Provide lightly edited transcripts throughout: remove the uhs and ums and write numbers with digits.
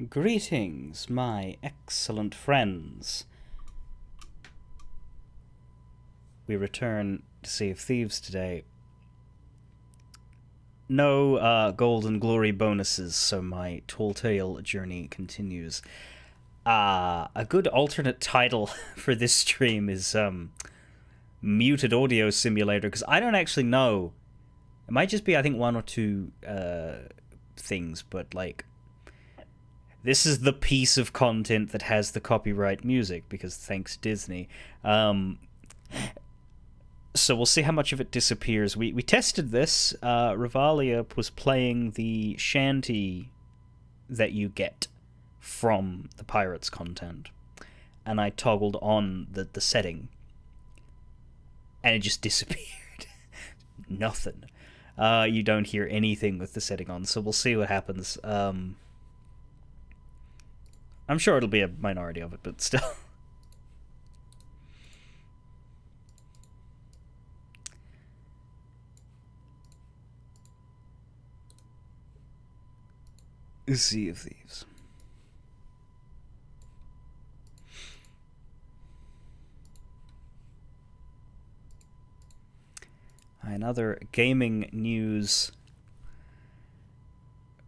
Greetings, my excellent friends. We return to Sea of Thieves today. No golden glory bonuses, so my tall tale journey continues. A good alternate title for this stream is Muted Audio Simulator, because I don't actually know. It might just be, I think, one or two things, but like, this is the piece of content that has the copyright music, because thanks Disney. So we'll see how much of it disappears. We tested this. Rivalia was playing the shanty that you get from the Pirates content, and I toggled on the setting, and it just disappeared. Nothing. You don't hear anything with the setting on, so we'll see what happens. I'm sure it'll be a minority of it, but still. Sea of Thieves. Another gaming news.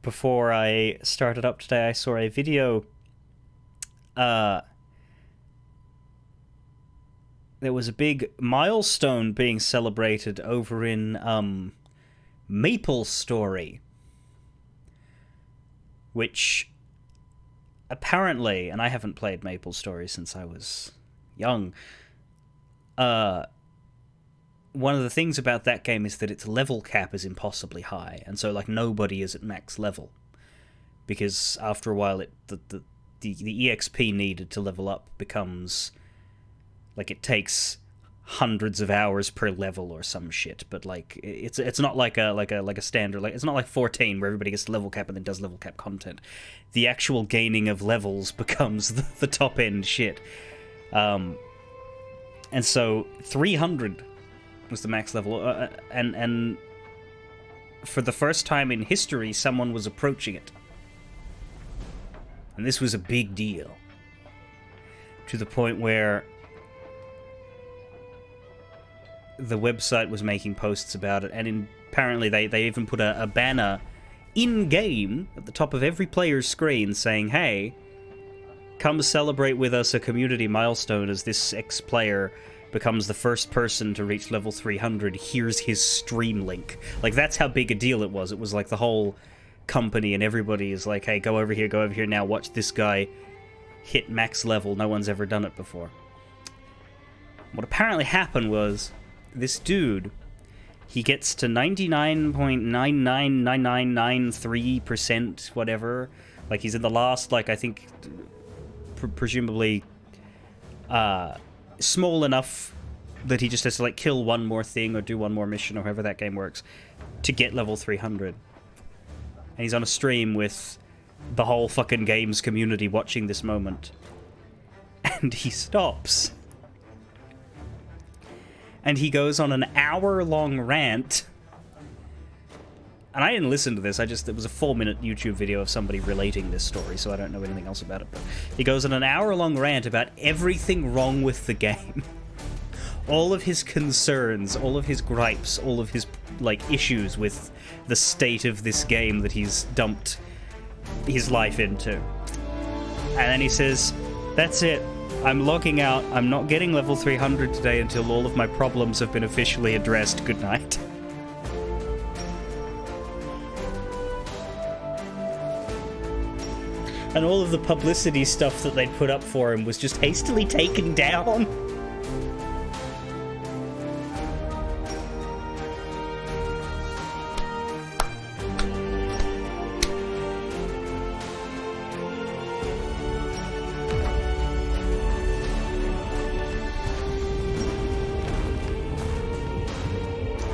Before I started up today, I saw a video. There was a big milestone being celebrated over in MapleStory, which apparently, and I haven't played MapleStory since I was young, one of the things about that game is that its level cap is impossibly high, and so like nobody is at max level, because after a while the EXP needed to level up becomes like, it takes hundreds of hours per level or some shit. But like, it's not like a standard, like, it's not like 14 where everybody gets level cap and then does level cap content. The actual gaining of levels becomes the top end shit. And so 300 was the max level, and for the first time in history, someone was approaching it. And this was a big deal, to the point where the website was making posts about it, and apparently they even put a banner in-game at the top of every player's screen saying, hey, come celebrate with us a community milestone as this ex-player becomes the first person to reach level 300. Here's his stream link. Like, that's how big a deal it was. It was like the whole company and everybody is like, hey, go over here now, watch this guy hit max level. No one's ever done it before. What apparently happened was, this dude, he gets to 99.999993%, whatever. Like, he's in the last, like, I think, presumably, small enough that he just has to, like, kill one more thing or do one more mission or however that game works to get level 300. And he's on a stream with the whole fucking games community watching this moment. And he stops. And he goes on an hour-long rant. And I didn't listen to this, it was a 4-minute YouTube video of somebody relating this story, so I don't know anything else about it. But he goes on an hour-long rant about everything wrong with the game. All of his concerns, all of his gripes, all of his, like, issues with the state of this game that he's dumped his life into. And then he says, that's it. I'm logging out. I'm not getting level 300 today until all of my problems have been officially addressed. Good night. And all of the publicity stuff that they'd put up for him was just hastily taken down.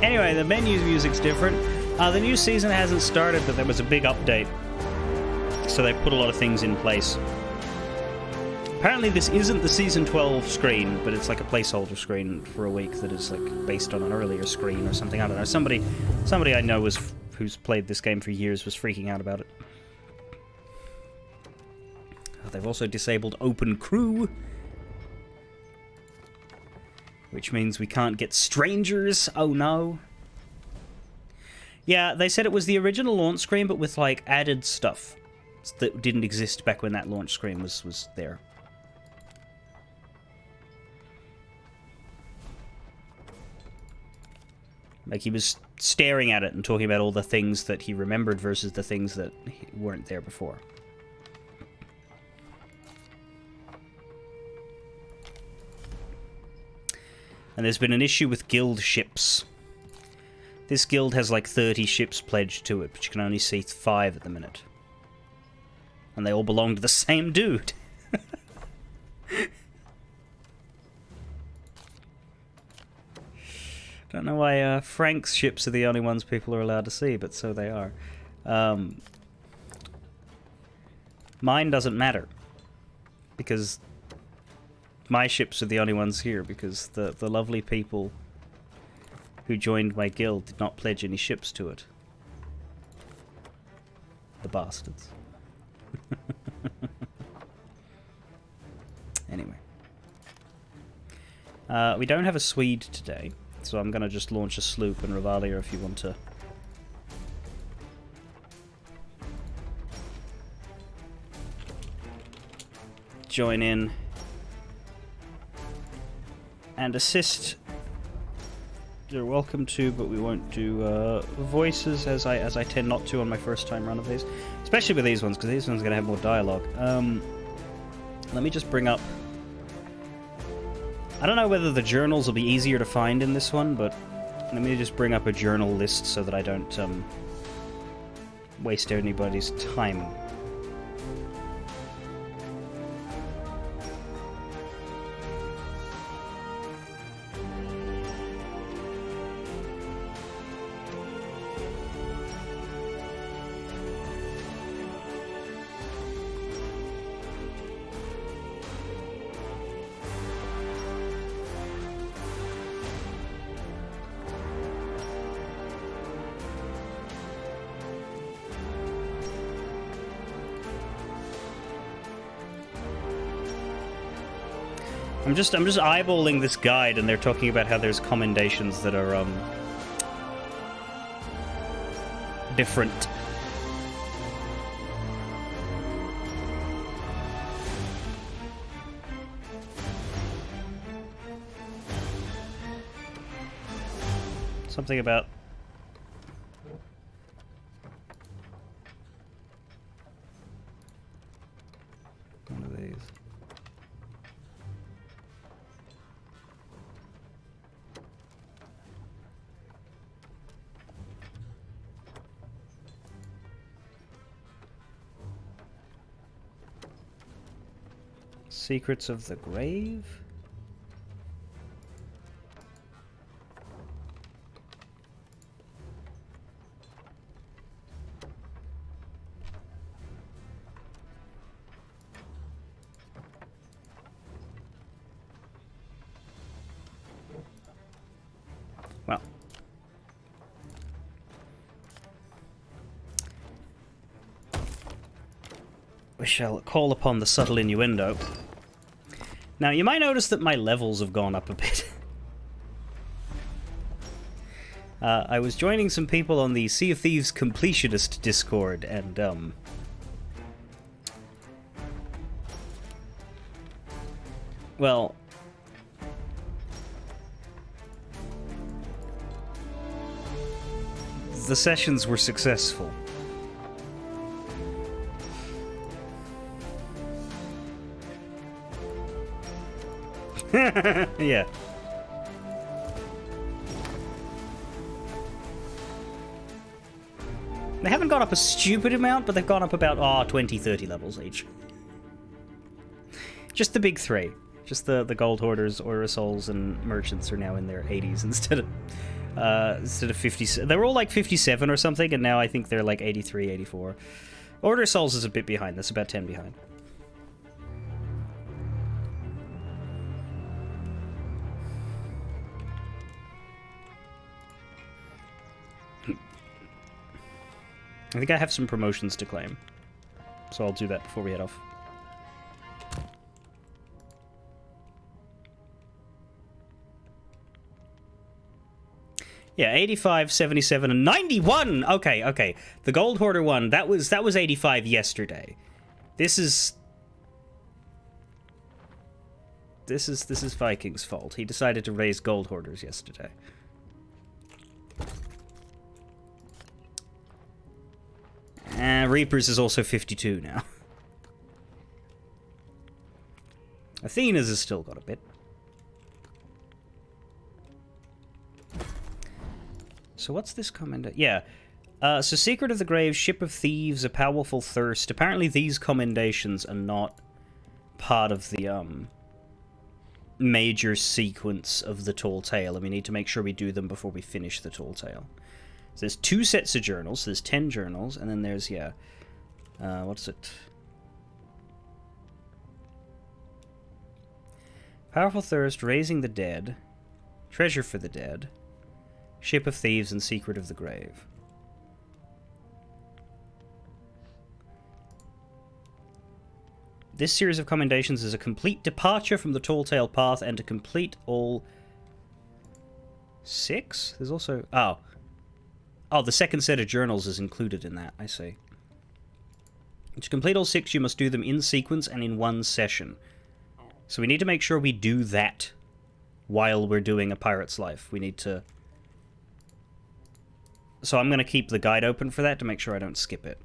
Anyway, the menu music's different. The new season hasn't started, but there was a big update. So they put a lot of things in place. Apparently this isn't the Season 12 screen, but it's like a placeholder screen for a week that is like based on an earlier screen or something. I don't know. Somebody I know who's played this game for years was freaking out about it. They've also disabled open crew, which means we can't get strangers. Oh no. Yeah, they said it was the original launch screen, but with, like, added stuff that didn't exist back when that launch screen was there. Like, he was staring at it and talking about all the things that he remembered versus the things that weren't there before. And there's been an issue with guild ships. This guild has like 30 ships pledged to it, but you can only see 5 at the minute. And they all belong to the same dude. Don't know why Frank's ships are the only ones people are allowed to see, but so they are. Mine doesn't matter, because my ships are the only ones here, because the lovely people who joined my guild did not pledge any ships to it. The bastards. Anyway. We don't have a Swede today, so I'm going to just launch a sloop, and Revalia, if you want to join in and assist, you're welcome to, but we won't do voices, as I tend not to on my first time run of these, especially with these ones, because these ones are going to have more dialogue. Let me just bring up, I don't know whether the journals will be easier to find in this one, but let me just bring up a journal list so that I don't waste anybody's time. I'm just eyeballing this guide, and they're talking about how there's commendations that are different. Something about one of these. Secrets of the Grave? Well. We shall call upon the subtle innuendo. Now, you might notice that my levels have gone up a bit. I was joining some people on the Sea of Thieves Completionist Discord, and, well, the sessions were successful. Yeah. They haven't gone up a stupid amount, but they've gone up about 20, 30 levels each. Just the big 3. Just the Gold Hoarders, Aura Souls, and Merchants are now in their 80s instead of 50. They were all like 57 or something, and now I think they're like 83, 84. Order Souls is a bit behind. That's about 10 behind. I think I have some promotions to claim, so I'll do that before we head off. Yeah, 85, 77, and 91! Okay, okay. The Gold Hoarder one, that was 85 yesterday. This is Viking's fault. He decided to raise Gold Hoarders yesterday. Reapers is also 52 now. Athena's has still got a bit. So what's this commenda? Yeah. So Secret of the Grave, Ship of Thieves, A Powerful Thirst. Apparently these commendations are not part of the major sequence of the Tall Tale, and we need to make sure we do them before we finish the Tall Tale. So there's 2 sets of journals, so there's 10 journals, and then there's, yeah, what's it? Powerful Thirst, Raising the Dead, Treasure for the Dead, Ship of Thieves, and Secret of the Grave. This series of commendations is a complete departure from the Tall Tale path and to complete all 6? There's also... Oh, the second set of journals is included in that, I see. To complete all 6, you must do them in sequence and in one session. So we need to make sure we do that while we're doing A Pirate's Life. We need to... So I'm going to keep the guide open for that to make sure I don't skip it.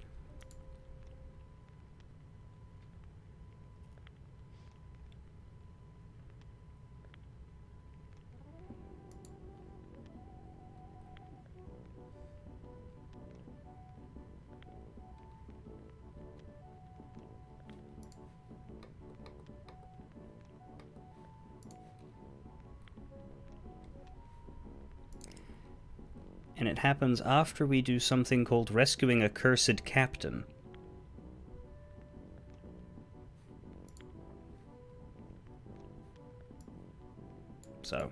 And it happens after we do something called Rescuing a Cursed Captain. So.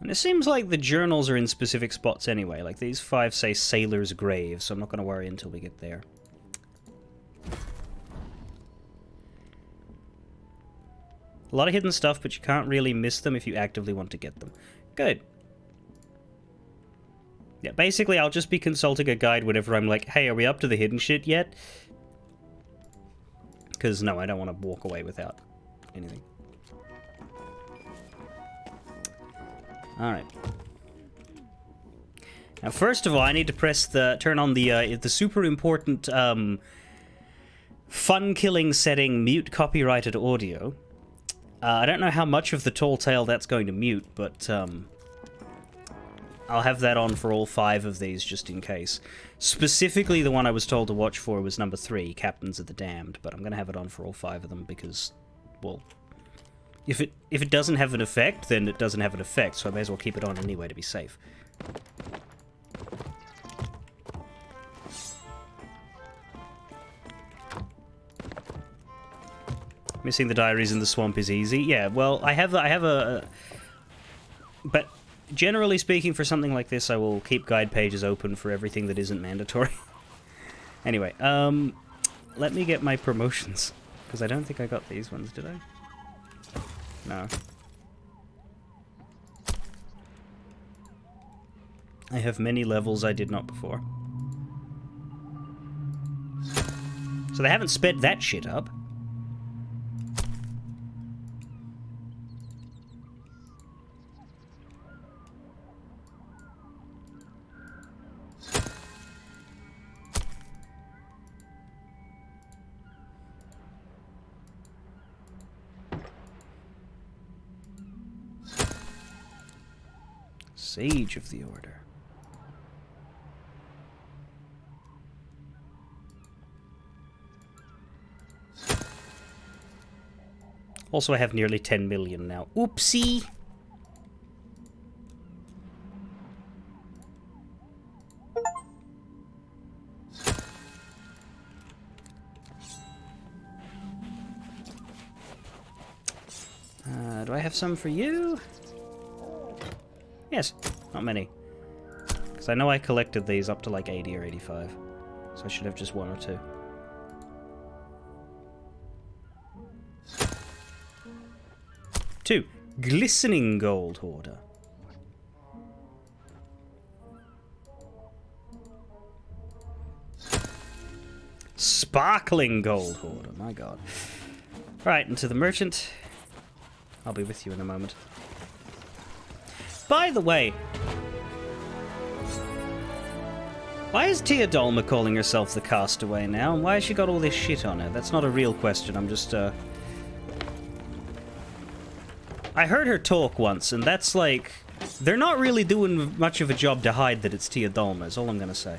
And it seems like the journals are in specific spots anyway. Like these 5 say Sailor's Grave, so I'm not going to worry until we get there. A lot of hidden stuff, but you can't really miss them if you actively want to get them. Good. Yeah, basically I'll just be consulting a guide whenever I'm like, hey, are we up to the hidden shit yet? Because, no, I don't want to walk away without anything. Alright. Now, first of all, I need to turn on the super important, fun-killing setting, mute copyrighted audio. I don't know how much of the Tall Tale that's going to mute, but I'll have that on for all 5 of these just in case. Specifically, the one I was told to watch for was number 3, Captains of the Damned, but I'm going to have it on for all 5 of them because, well, if it doesn't have an effect, then it doesn't have an effect, so I may as well keep it on anyway to be safe. Missing the diaries in the swamp is easy. Yeah, well, I have a... But generally speaking, for something like this, I will keep guide pages open for everything that isn't mandatory. Anyway, let me get my promotions. Because I don't think I got these ones, did I? No. I have many levels I did not before. So they haven't sped that shit up. Sage of the Order. Also, I have nearly 10 million now. Oopsie! Do I have some for you? Yes, not many. Because I know I collected these up to like 80 or 85. So I should have just 1 or 2. 2. Glistening Gold Hoarder. Sparkling Gold Hoarder, my god. Right, into the merchant. I'll be with you in a moment. By the way, why is Tia Dolma calling herself the Castaway now? And why has she got all this shit on her? That's not a real question, I'm just, I heard her talk once, and that's like... They're not really doing much of a job to hide that it's Tia Dolma, is all I'm gonna say.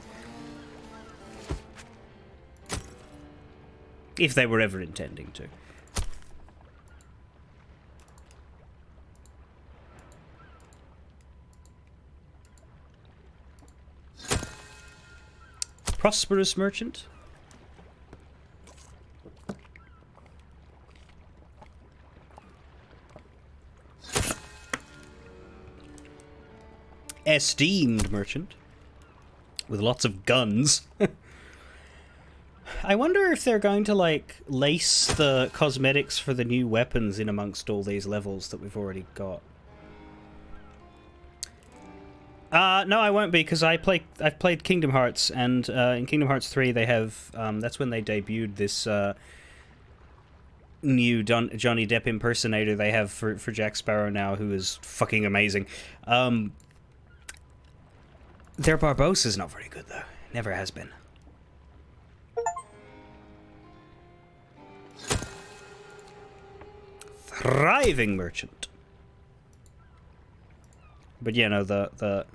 If they were ever intending to. Prosperous Merchant. Esteemed Merchant. With lots of guns. I wonder if they're going to, like, lace the cosmetics for the new weapons in amongst all these levels that we've already got. No, I won't be, because I've played Kingdom Hearts, and in Kingdom Hearts 3 they have, that's when they debuted this new Johnny Depp impersonator they have for Jack Sparrow now, who is fucking amazing. Their Barbossa's not very good, though. Never has been. Thriving Merchant. But yeah, no, the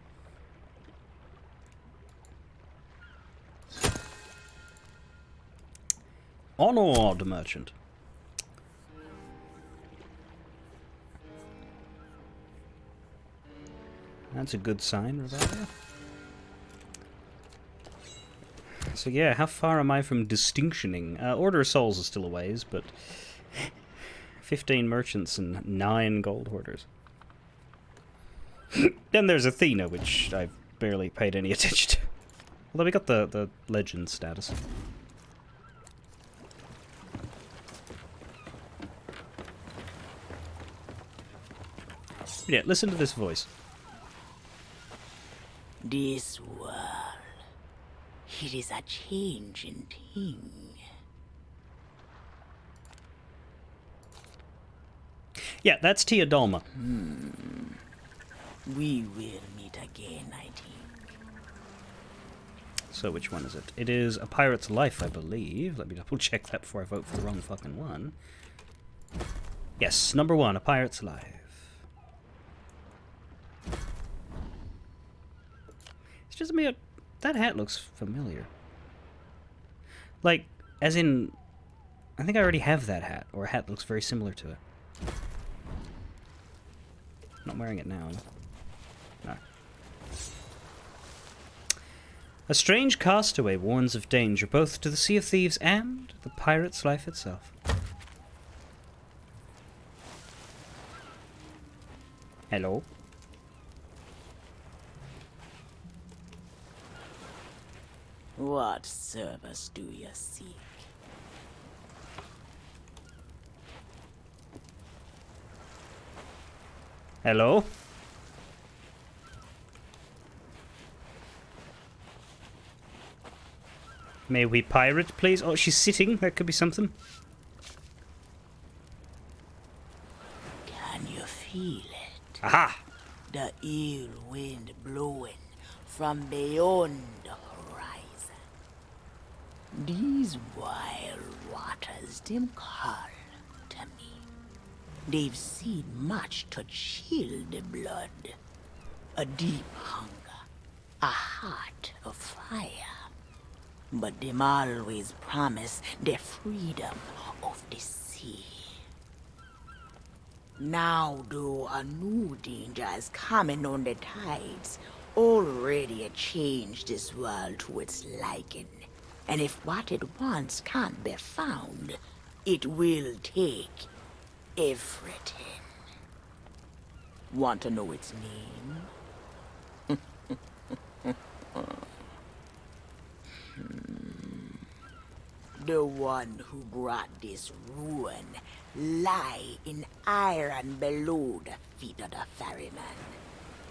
Honored Merchant. That's a good sign, Rebecca. So yeah, how far am I from distinctioning? Order of Souls is still a ways, but 15 merchants and 9 gold hoarders. Then there's Athena, which I've barely paid any attention to. Although we got the legend status. Yeah, listen to this voice. This world, it is a changing thing. Yeah, that's Tia Dolma. We will meet again, I think. So which one is it? It is A Pirate's Life, I believe. Let me double check that before I vote for the wrong fucking one. Yes, number 1, A Pirate's Life. It's just me. That hat looks familiar. Like, as in, I think I already have that hat, or a hat looks very similar to it. Not wearing it now. No. A strange castaway warns of danger both to the Sea of Thieves and the pirate's life itself. Hello? What service do you seek? Hello? May we pirate, please? Oh, she's sitting. That could be something. Can you feel it? Aha! The ill wind blowing from beyond the horizon. These wild waters, them call to me. They've seen much to chill the blood. A deep hunger, a heart of fire. But them always promise the freedom of the sea. Now, though, a new danger is coming on the tides, already changed this world to its liking. And if what it wants can't be found, it will take everything. Want to know its name? The one who brought this ruin lie in iron below the feet of the ferryman,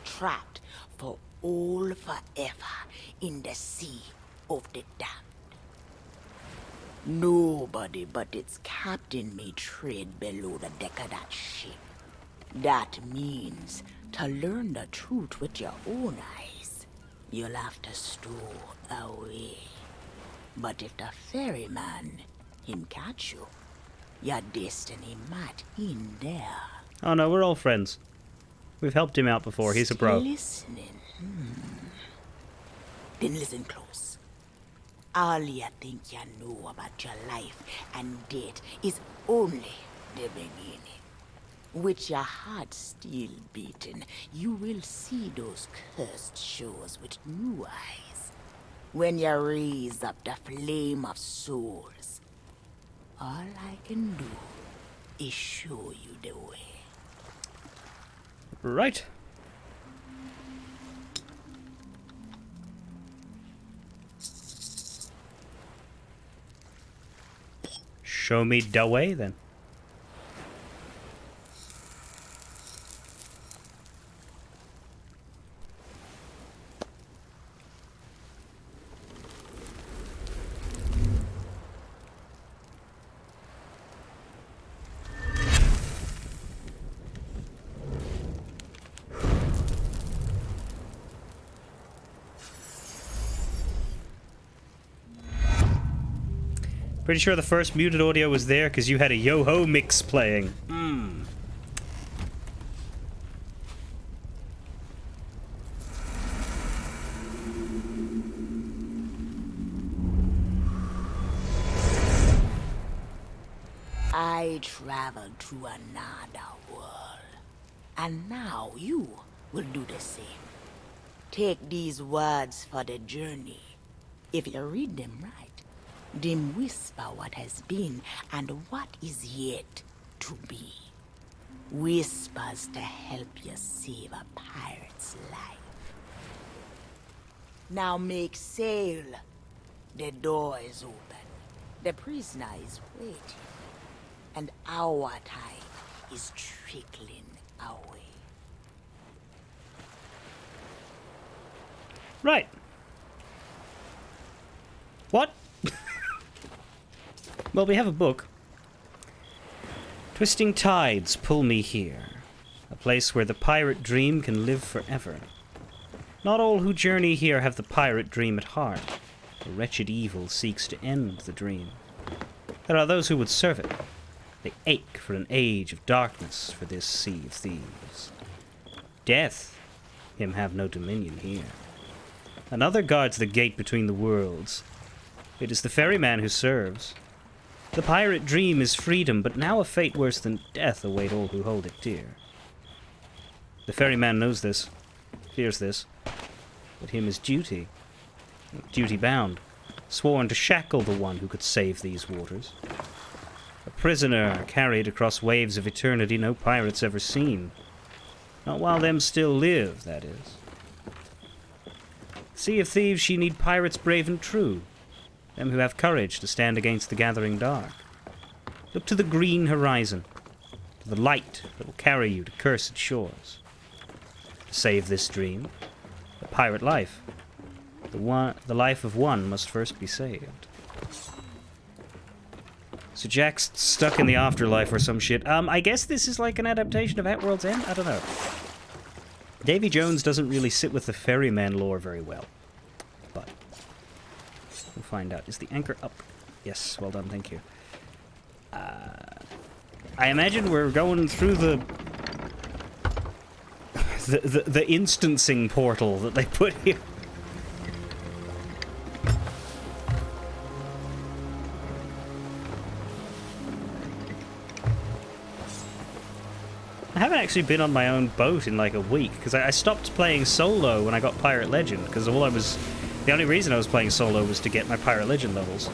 trapped for all forever in the sea of the damned. Nobody but its captain may tread below the deck of that ship. That means to learn the truth with your own eyes, you'll have to stow away. But if the ferryman, him catch you, your destiny might end there. Oh no, we're all friends. We've helped him out before. He's a bro. Listening? Then listen close. All you think you know about your life and death is only the beginning. With your heart still beating, you will see those cursed shores with new eyes. When you raise up the flame of souls, all I can do is show you the way. Right. Show me the way, then. Pretty sure the first muted audio was there because you had a Yo-Ho mix playing. I traveled to another world, and now you will do the same. Take these words for the journey. If you read them right, them whisper what has been and what is yet to be. Whispers to help you save a pirate's life. Now make sail. The door is open. The prisoner is waiting. And our tide is trickling away. Right. What? Well, we have a book. Twisting tides pull me here. A place where the pirate dream can live forever. Not all who journey here have the pirate dream at heart. The wretched evil seeks to end the dream. There are those who would serve it. They ache for an age of darkness for this sea of thieves. Death, him have no dominion here. Another guards the gate between the worlds. It is the ferryman who serves. The pirate dream is freedom, but now a fate worse than death await all who hold it dear. The ferryman knows this, fears this, but him is duty. Duty bound, sworn to shackle the one who could save these waters. A prisoner carried across waves of eternity no pirates ever seen. Not while them still live, that is. Sea of thieves, she need pirates brave and true. Them who have courage to stand against the gathering dark. Look to the green horizon, to the light that will carry you to cursed shores. To save this dream, the pirate life, the life of one must first be saved. So Jack's stuck in the afterlife or some shit. I guess this is like an adaptation of At World's End? I don't know. Davy Jones doesn't really sit with the ferryman lore very well. But we'll find out. Is the anchor up? Yes, well done, thank you. I imagine we're going through the instancing portal that they put here. I haven't actually been on my own boat in like a week because I stopped playing solo when I got Pirate Legend because the only reason I was playing solo was to get my Pirate Legend levels.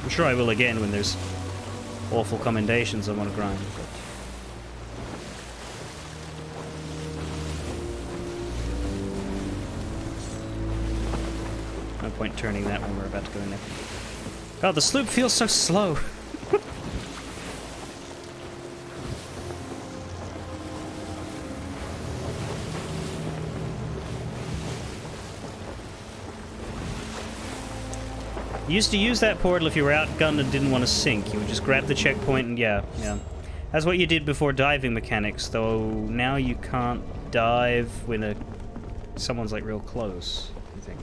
I'm sure I will again when there's awful commendations I want to grind. But... okay. point turning that when we're about to go in there. God, the sloop feels so slow. You used to use that portal if you were outgunned and didn't want to sink. You would just grab the checkpoint and yeah. That's what you did before diving mechanics, though now you can't dive when someone's like real close, I think.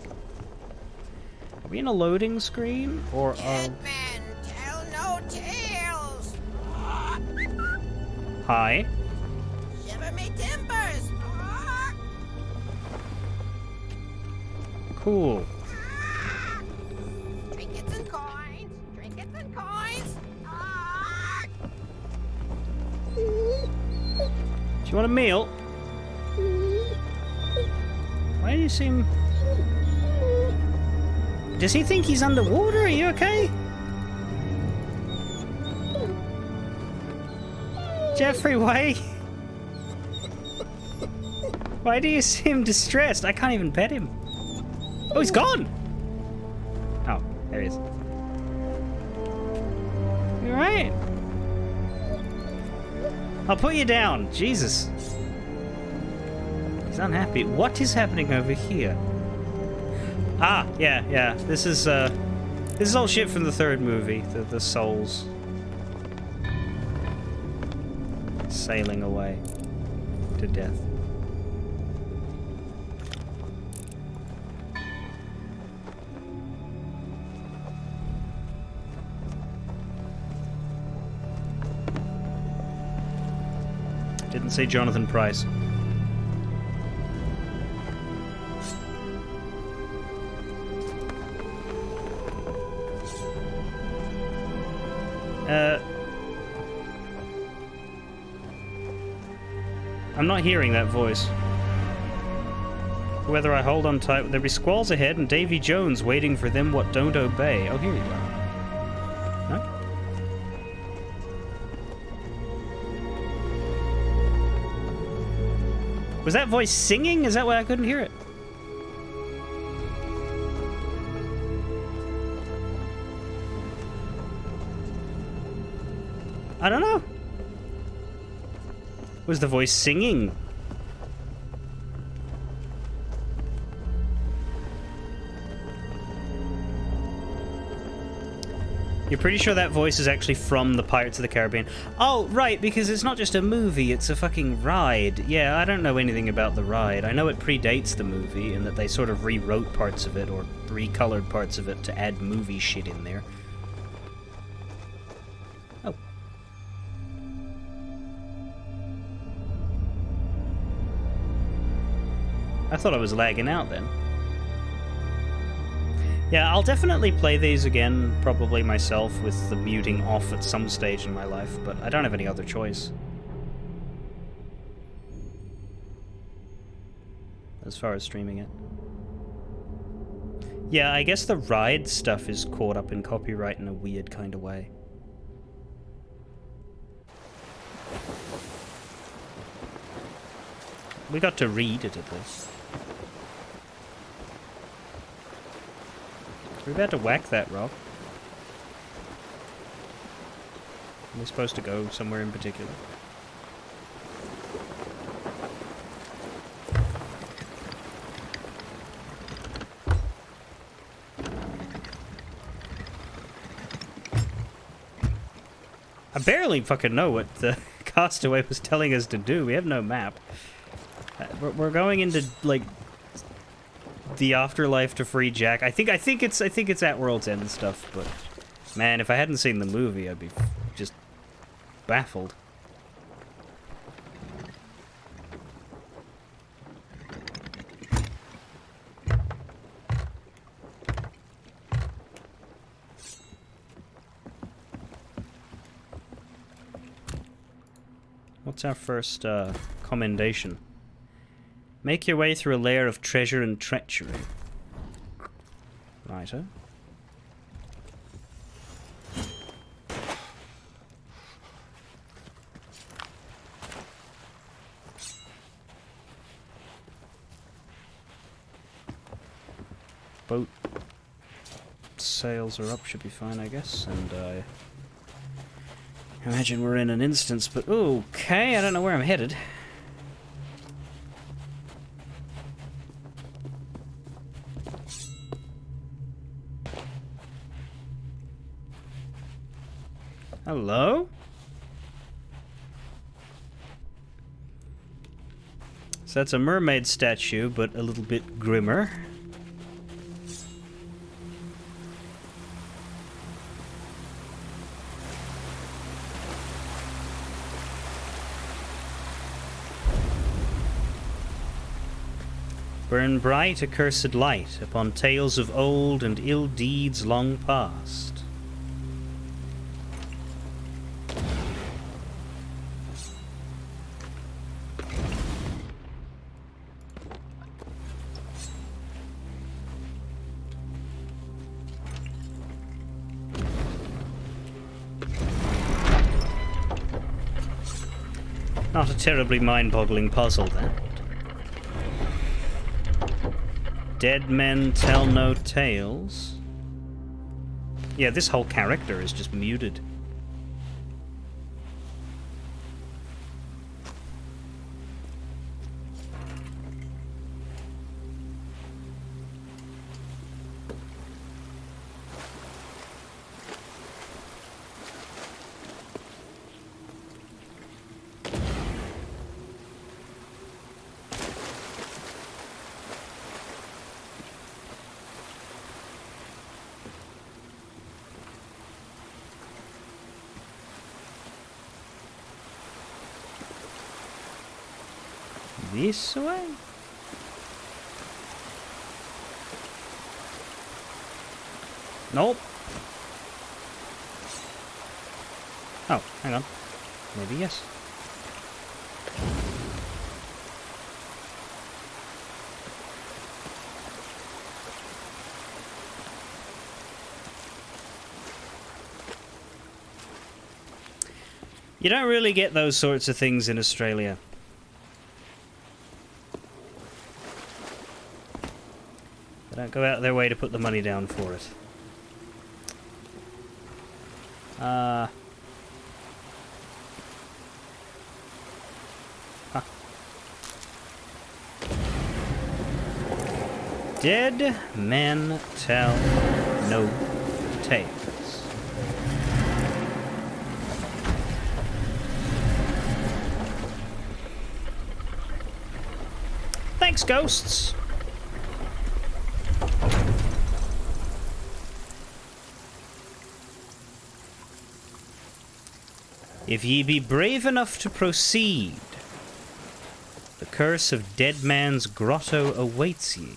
Are we in a loading screen? Or Dead men tell no tales. Hi. Shiver me timbers. Cool. Trinkets and coins. Trinkets and coins. Do you want a meal? Why do you seem... Does he think he's underwater? Are you okay? Jeffrey, why? Why do you seem distressed? I can't even pet him. Oh, he's gone! Oh, there he is. You alright? I'll put you down. Jesus. He's unhappy. What is happening over here? Ah, yeah. This is all shit from the third movie. The souls sailing away to death. Didn't say Jonathan Price. I'm not hearing that voice. Whether I hold on tight, there'll be squalls ahead and Davy Jones waiting for them what don't obey. Oh, here you are. No? Was that voice singing? Is that why I couldn't hear it? I don't know. Was the voice singing? You're pretty sure that voice is actually from the Pirates of the Caribbean. Oh, right, because it's not just a movie, it's a fucking ride. Yeah, I don't know anything about the ride. I know it predates the movie and that they sort of rewrote parts of it or recolored parts of it to add movie shit in there. Oh. I thought I was lagging out then. Yeah, I'll definitely play these again, probably myself, with the muting off at some stage in my life, but I don't have any other choice. As far as streaming it. Yeah, I guess the ride stuff is caught up in copyright in a weird kind of way. We got to read it at least. We're about to whack that rock. Are we supposed to go somewhere in particular? I barely fucking know what the Castaway was telling us to do. We have no map. We're going into, like, the afterlife to free Jack. I think it's at World's End and stuff, but man, if I hadn't seen the movie, I'd be just baffled. What's our first commendation? Make your way through a layer of treasure and treachery. Righto. Boat. sails are up, should be fine, I guess. And I imagine we're in an instance, but okay, I don't know where I'm headed. Hello? So that's a mermaid statue, but a little bit grimmer. Burn bright accursed light upon tales of old and ill deeds long past. Not a terribly mind-boggling puzzle, then. Dead men tell no tales. Yeah, this whole character is just muted. This way? Nope. Oh, hang on. Maybe yes. You don't really get those sorts of things in Australia. They don't go out of their way to put the money down for it. Huh. Dead men tell no tales. Thanks, ghosts. If ye be brave enough to proceed, the curse of Dead Man's Grotto awaits ye.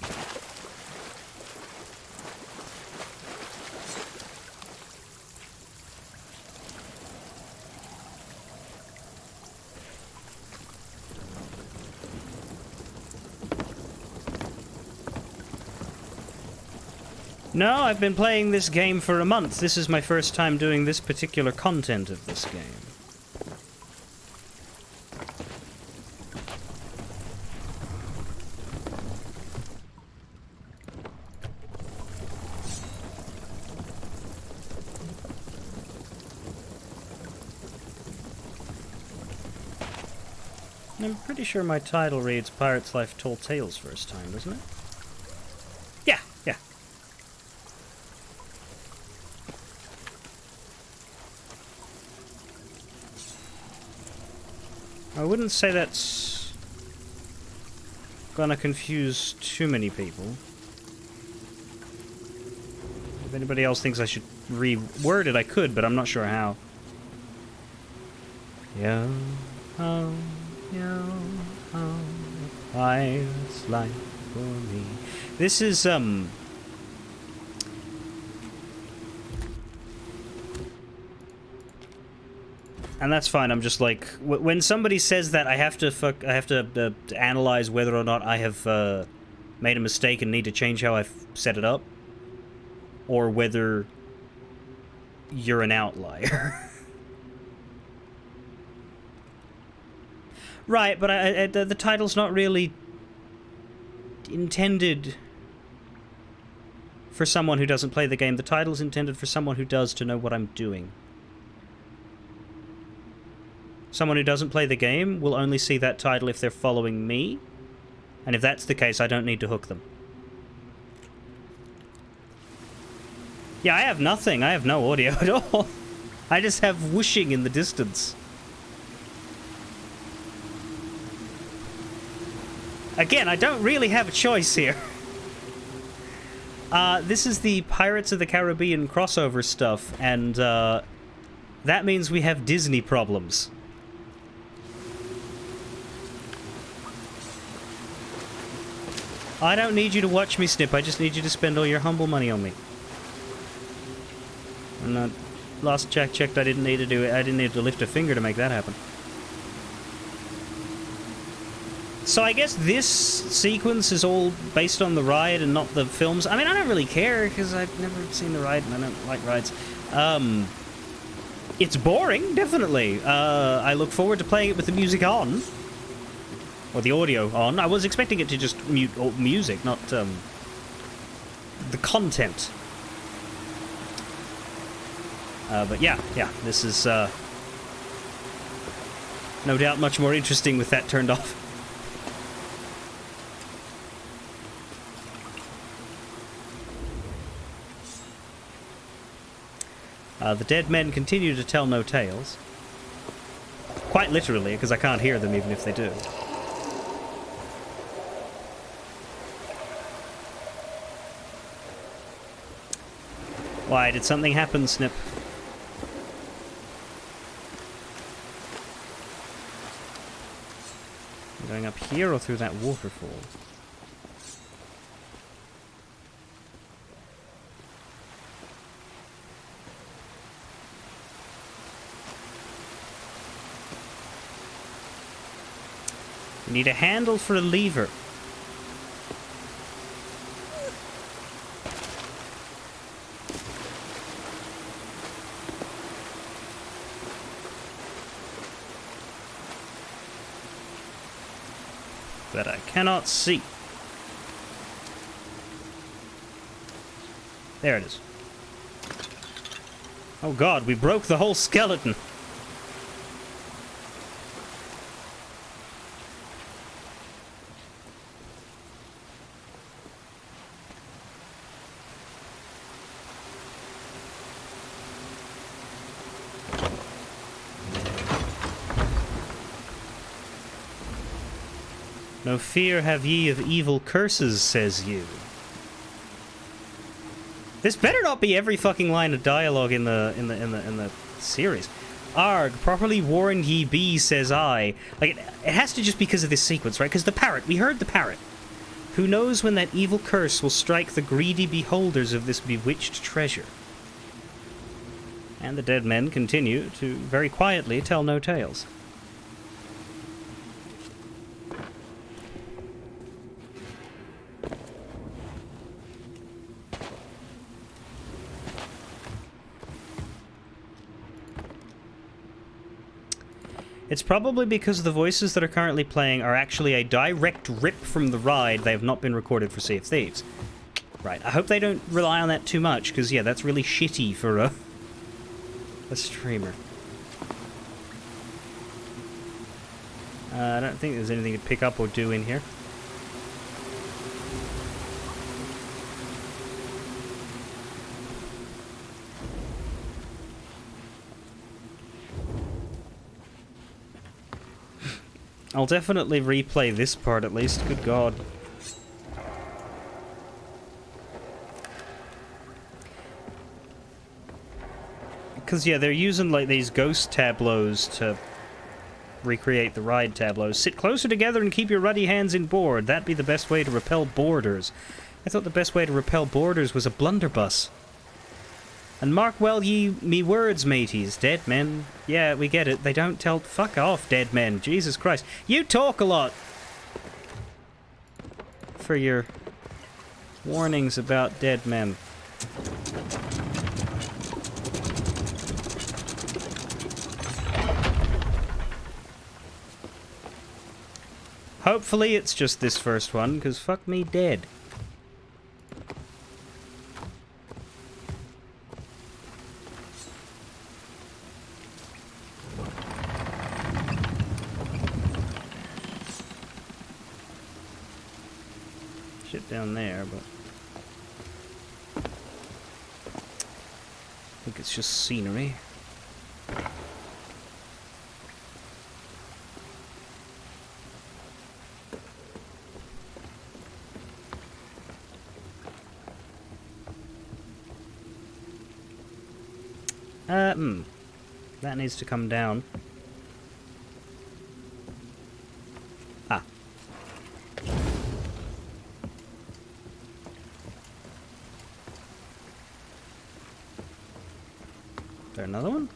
No, I've been playing this game for a month. This is my first time doing this particular content of this game. I'm pretty sure my title reads Pirate's Life Told Tales first time, doesn't it? Yeah. I wouldn't say that's gonna confuse too many people. If anybody else thinks I should reword it, I could, but I'm not sure how. Yo ho, yo ho, pirate's life for me. This is and that's fine. I'm just like, when somebody says that, I have to analyze whether or not I have made a mistake and need to change how I've set it up, or whether you're an outlier. Right, but the title's not really intended for someone who doesn't play the game. The title's intended for someone who does to know what I'm doing. Someone who doesn't play the game will only see that title if they're following me. And if that's the case, I don't need to hook them. Yeah, I have nothing. I have no audio at all. I just have whooshing in the distance. Again, I don't really have a choice here. This is the Pirates of the Caribbean crossover stuff, and that means we have Disney problems. I don't need you to watch me, Snip. I just need you to spend all your humble money on me. And last checked, I didn't need to do it. I didn't need to lift a finger to make that happen. So I guess this sequence is all based on the ride and not the films. I mean, I don't really care because I've never seen the ride and I don't like rides. It's boring, definitely. I look forward to playing it with the music on. Or the audio on. I was expecting it to just mute music, not the content. But yeah, this is no doubt much more interesting with that turned off. The dead men continue to tell no tales. Quite literally, because I can't hear them even if they do. Why, did something happen, Snip? I'm going up here or through that waterfall? We need a handle for a lever. That I cannot see. There it is. Oh god, we broke the whole skeleton. No fear have ye of evil curses, says you. This better not be every fucking line of dialogue in the series. Arg, properly warned ye be, says I. Like, it has to just be because of this sequence, right? Because the parrot, we heard the parrot. Who knows when that evil curse will strike the greedy beholders of this bewitched treasure? And the dead men continue to very quietly tell no tales. It's probably because the voices that are currently playing are actually a direct rip from the ride. They have not been recorded for Sea of Thieves. Right, I hope they don't rely on that too much, because, yeah, that's really shitty for a streamer. I don't think there's anything to pick up or do in here. I'll definitely replay this part at least, good god. Because, yeah, they're using, like, these ghost tableaus to recreate the ride tableaus. Sit closer together and keep your ruddy hands in board. That'd be the best way to repel boarders. I thought the best way to repel boarders was a blunderbuss. And mark well ye me words, mateys. Dead men. Yeah, we get it. They don't tell... Fuck off, dead men. Jesus Christ. You talk a lot! For your warnings about dead men. Hopefully it's just this first one, because fuck me dead. down there, but I think it's just scenery. That needs to come down. Ah. Is there another one?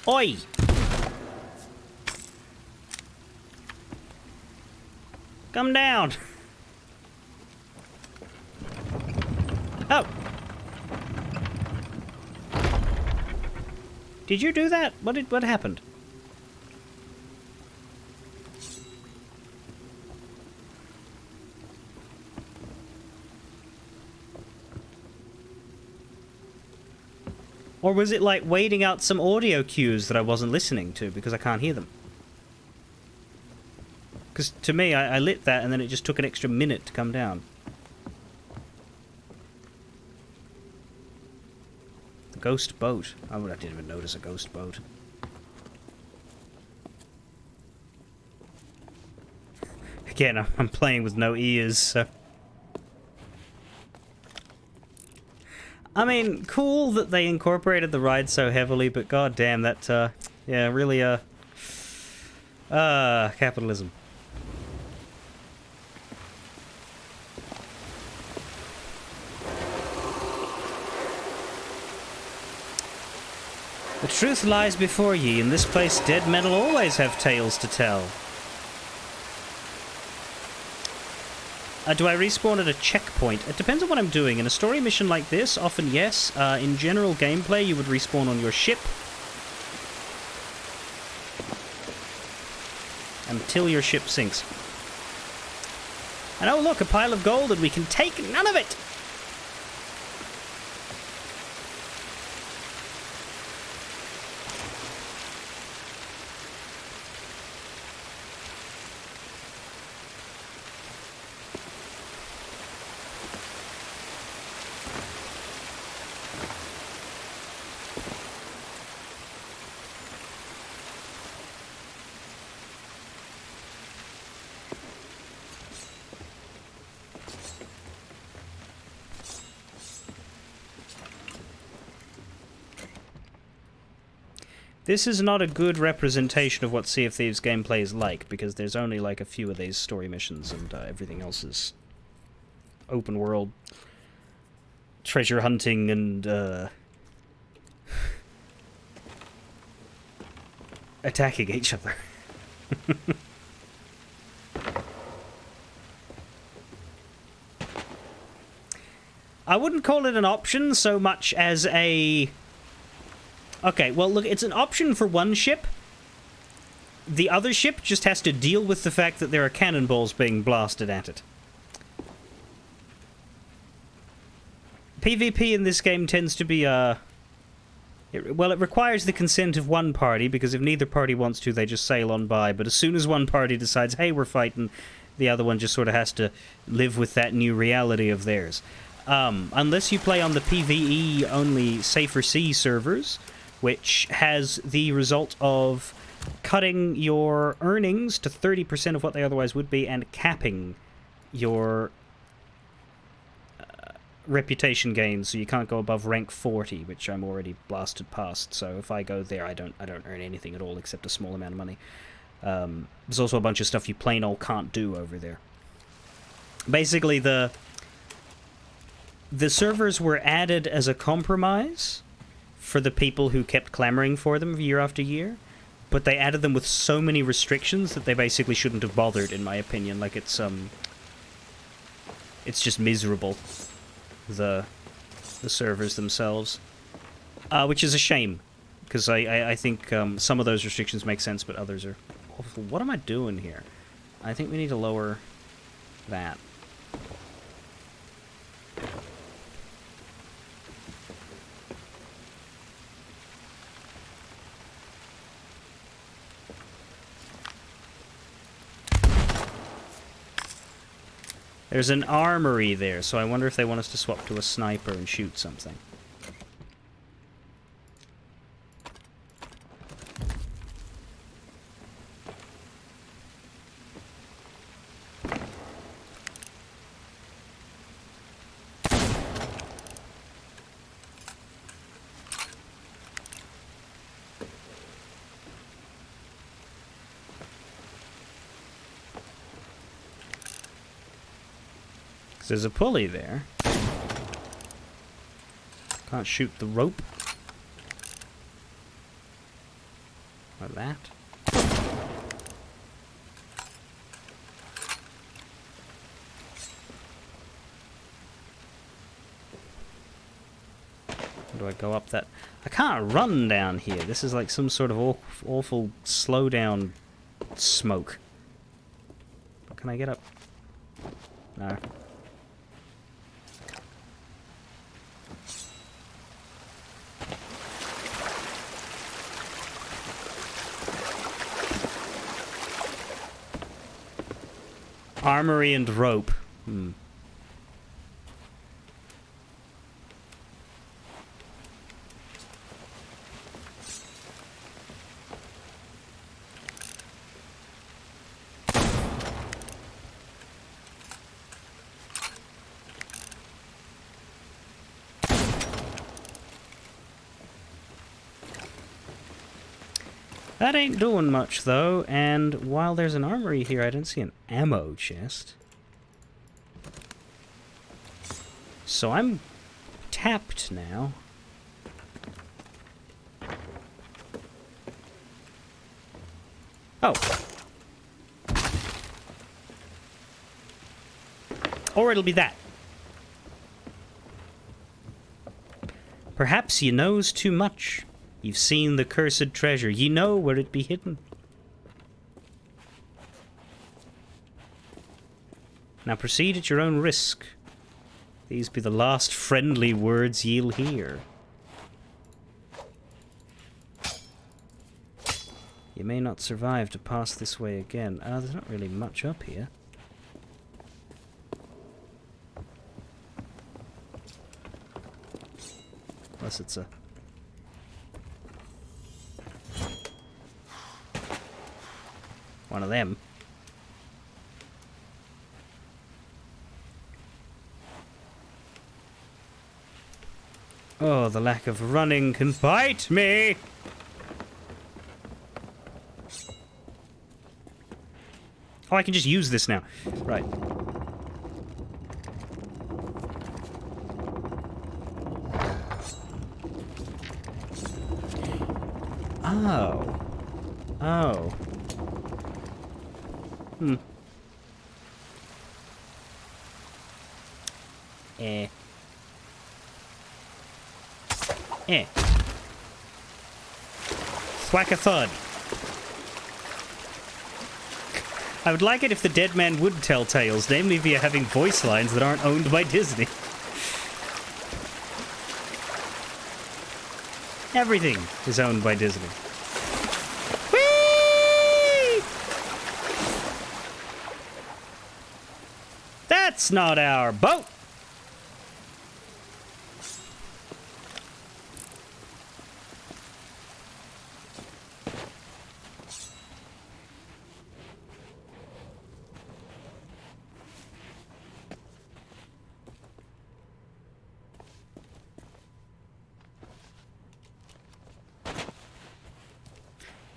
Oi! Come down! Oh! Did you do that? What happened? Or was it like waiting out some audio cues that I wasn't listening to because I can't hear them? Because to me, I lit that and then it just took an extra minute to come down. The ghost boat. I didn't even notice a ghost boat. Again, I'm playing with no ears, so... I mean, cool that they incorporated the ride so heavily, but goddamn, that, yeah, really, capitalism. The truth lies before ye. In this place, dead men will always have tales to tell. Do I respawn at a checkpoint? It depends on what I'm doing. In a story mission like this, often yes. In general gameplay, you would respawn on your ship. Until your ship sinks. And oh look, a pile of gold and we can take none of it! This is not a good representation of what Sea of Thieves gameplay is like, because there's only like a few of these story missions, and everything else is open world treasure hunting and attacking each other. I wouldn't call it an option so much as a... Okay, well, look, it's an option for one ship. The other ship just has to deal with the fact that there are cannonballs being blasted at it. PvP in this game tends to be, well, it requires the consent of one party, because if neither party wants to, they just sail on by. But as soon as one party decides, hey, we're fighting, the other one just sort of has to live with that new reality of theirs. Unless you play on the PvE-only Safer Sea servers, which has the result of cutting your earnings to 30% of what they otherwise would be and capping your reputation gains, so you can't go above rank 40, which I'm already blasted past. So if I go there, I don't earn anything at all except a small amount of money. There's also a bunch of stuff you plain old can't do over there. Basically, the servers were added as a compromise for the people who kept clamoring for them year after year, but they added them with so many restrictions that they basically shouldn't have bothered, in my opinion. Like, it's just miserable, the the servers themselves, which is a shame, because I think some of those restrictions make sense, but others are awful. What am I doing here? I think we need to lower that. There's an armory there, so I wonder if they want us to swap to a sniper and shoot something. There's a pulley there. Can't shoot the rope. Like that. How do I go up that? I can't run down here. This is like some sort of awful slow down smoke. Can I get up? No. Armory and rope. That ain't doing much, though, and while there's an armory here, I don't see an ammo chest. So I'm tapped now. Oh. Or it'll be that. Perhaps ye knows too much. You've seen the cursed treasure. Ye know where it be hidden. Now proceed at your own risk. These be the last friendly words ye'll hear. You may not survive to pass this way again. There's not really much up here. Unless it's a... one of them. Oh, the lack of running can bite me! Oh, I can just use this now. Right. Oh. Oh. Thwack a thud. I would like it if the dead man would tell tales, namely via having voice lines that aren't owned by Disney. Everything is owned by Disney. Whee! That's not our boat!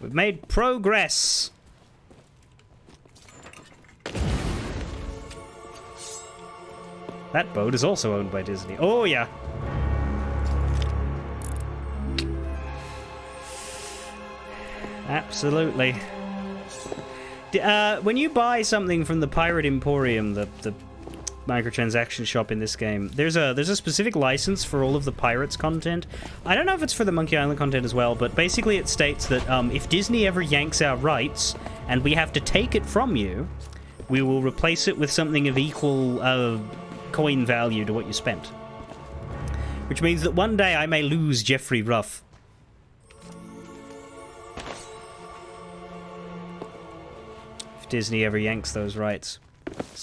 We've made progress. That boat is also owned by Disney. Oh, yeah. Absolutely. When you buy something from the Pirate Emporium, the microtransaction shop in this game. There's a specific license for all of the Pirates content. I don't know if it's for the Monkey Island content as well, but basically it states that if Disney ever yanks our rights and we have to take it from you, we will replace it with something of equal coin value to what you spent. Which means that one day I may lose Jeffrey Ruff. If Disney ever yanks those rights.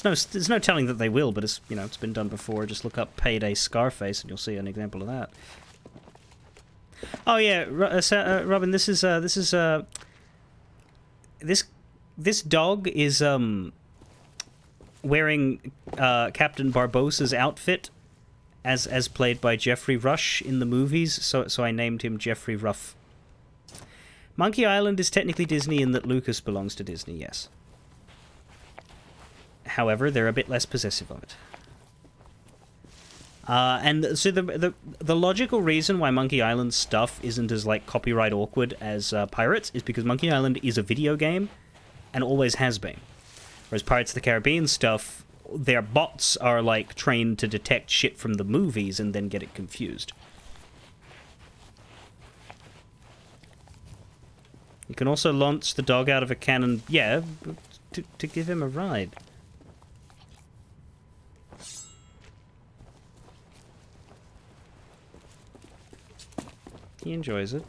There's no telling that they will, but it's, you know, it's been done before. Just look up Payday Scarface and you'll see an example of that. Oh yeah, Robin, this dog is wearing Captain Barbossa's outfit as played by Jeffrey Rush in the movies, so I named him Jeffrey Ruff. Monkey Island is technically Disney in that Lucas belongs to Disney, yes. However, they're a bit less possessive of it. And so the logical reason why Monkey Island stuff isn't as, like, copyright awkward as Pirates is because Monkey Island is a video game and always has been. Whereas Pirates of the Caribbean stuff, their bots are, like, trained to detect shit from the movies and then get it confused. You can also launch the dog out of a cannon, yeah, to give him a ride. He enjoys it.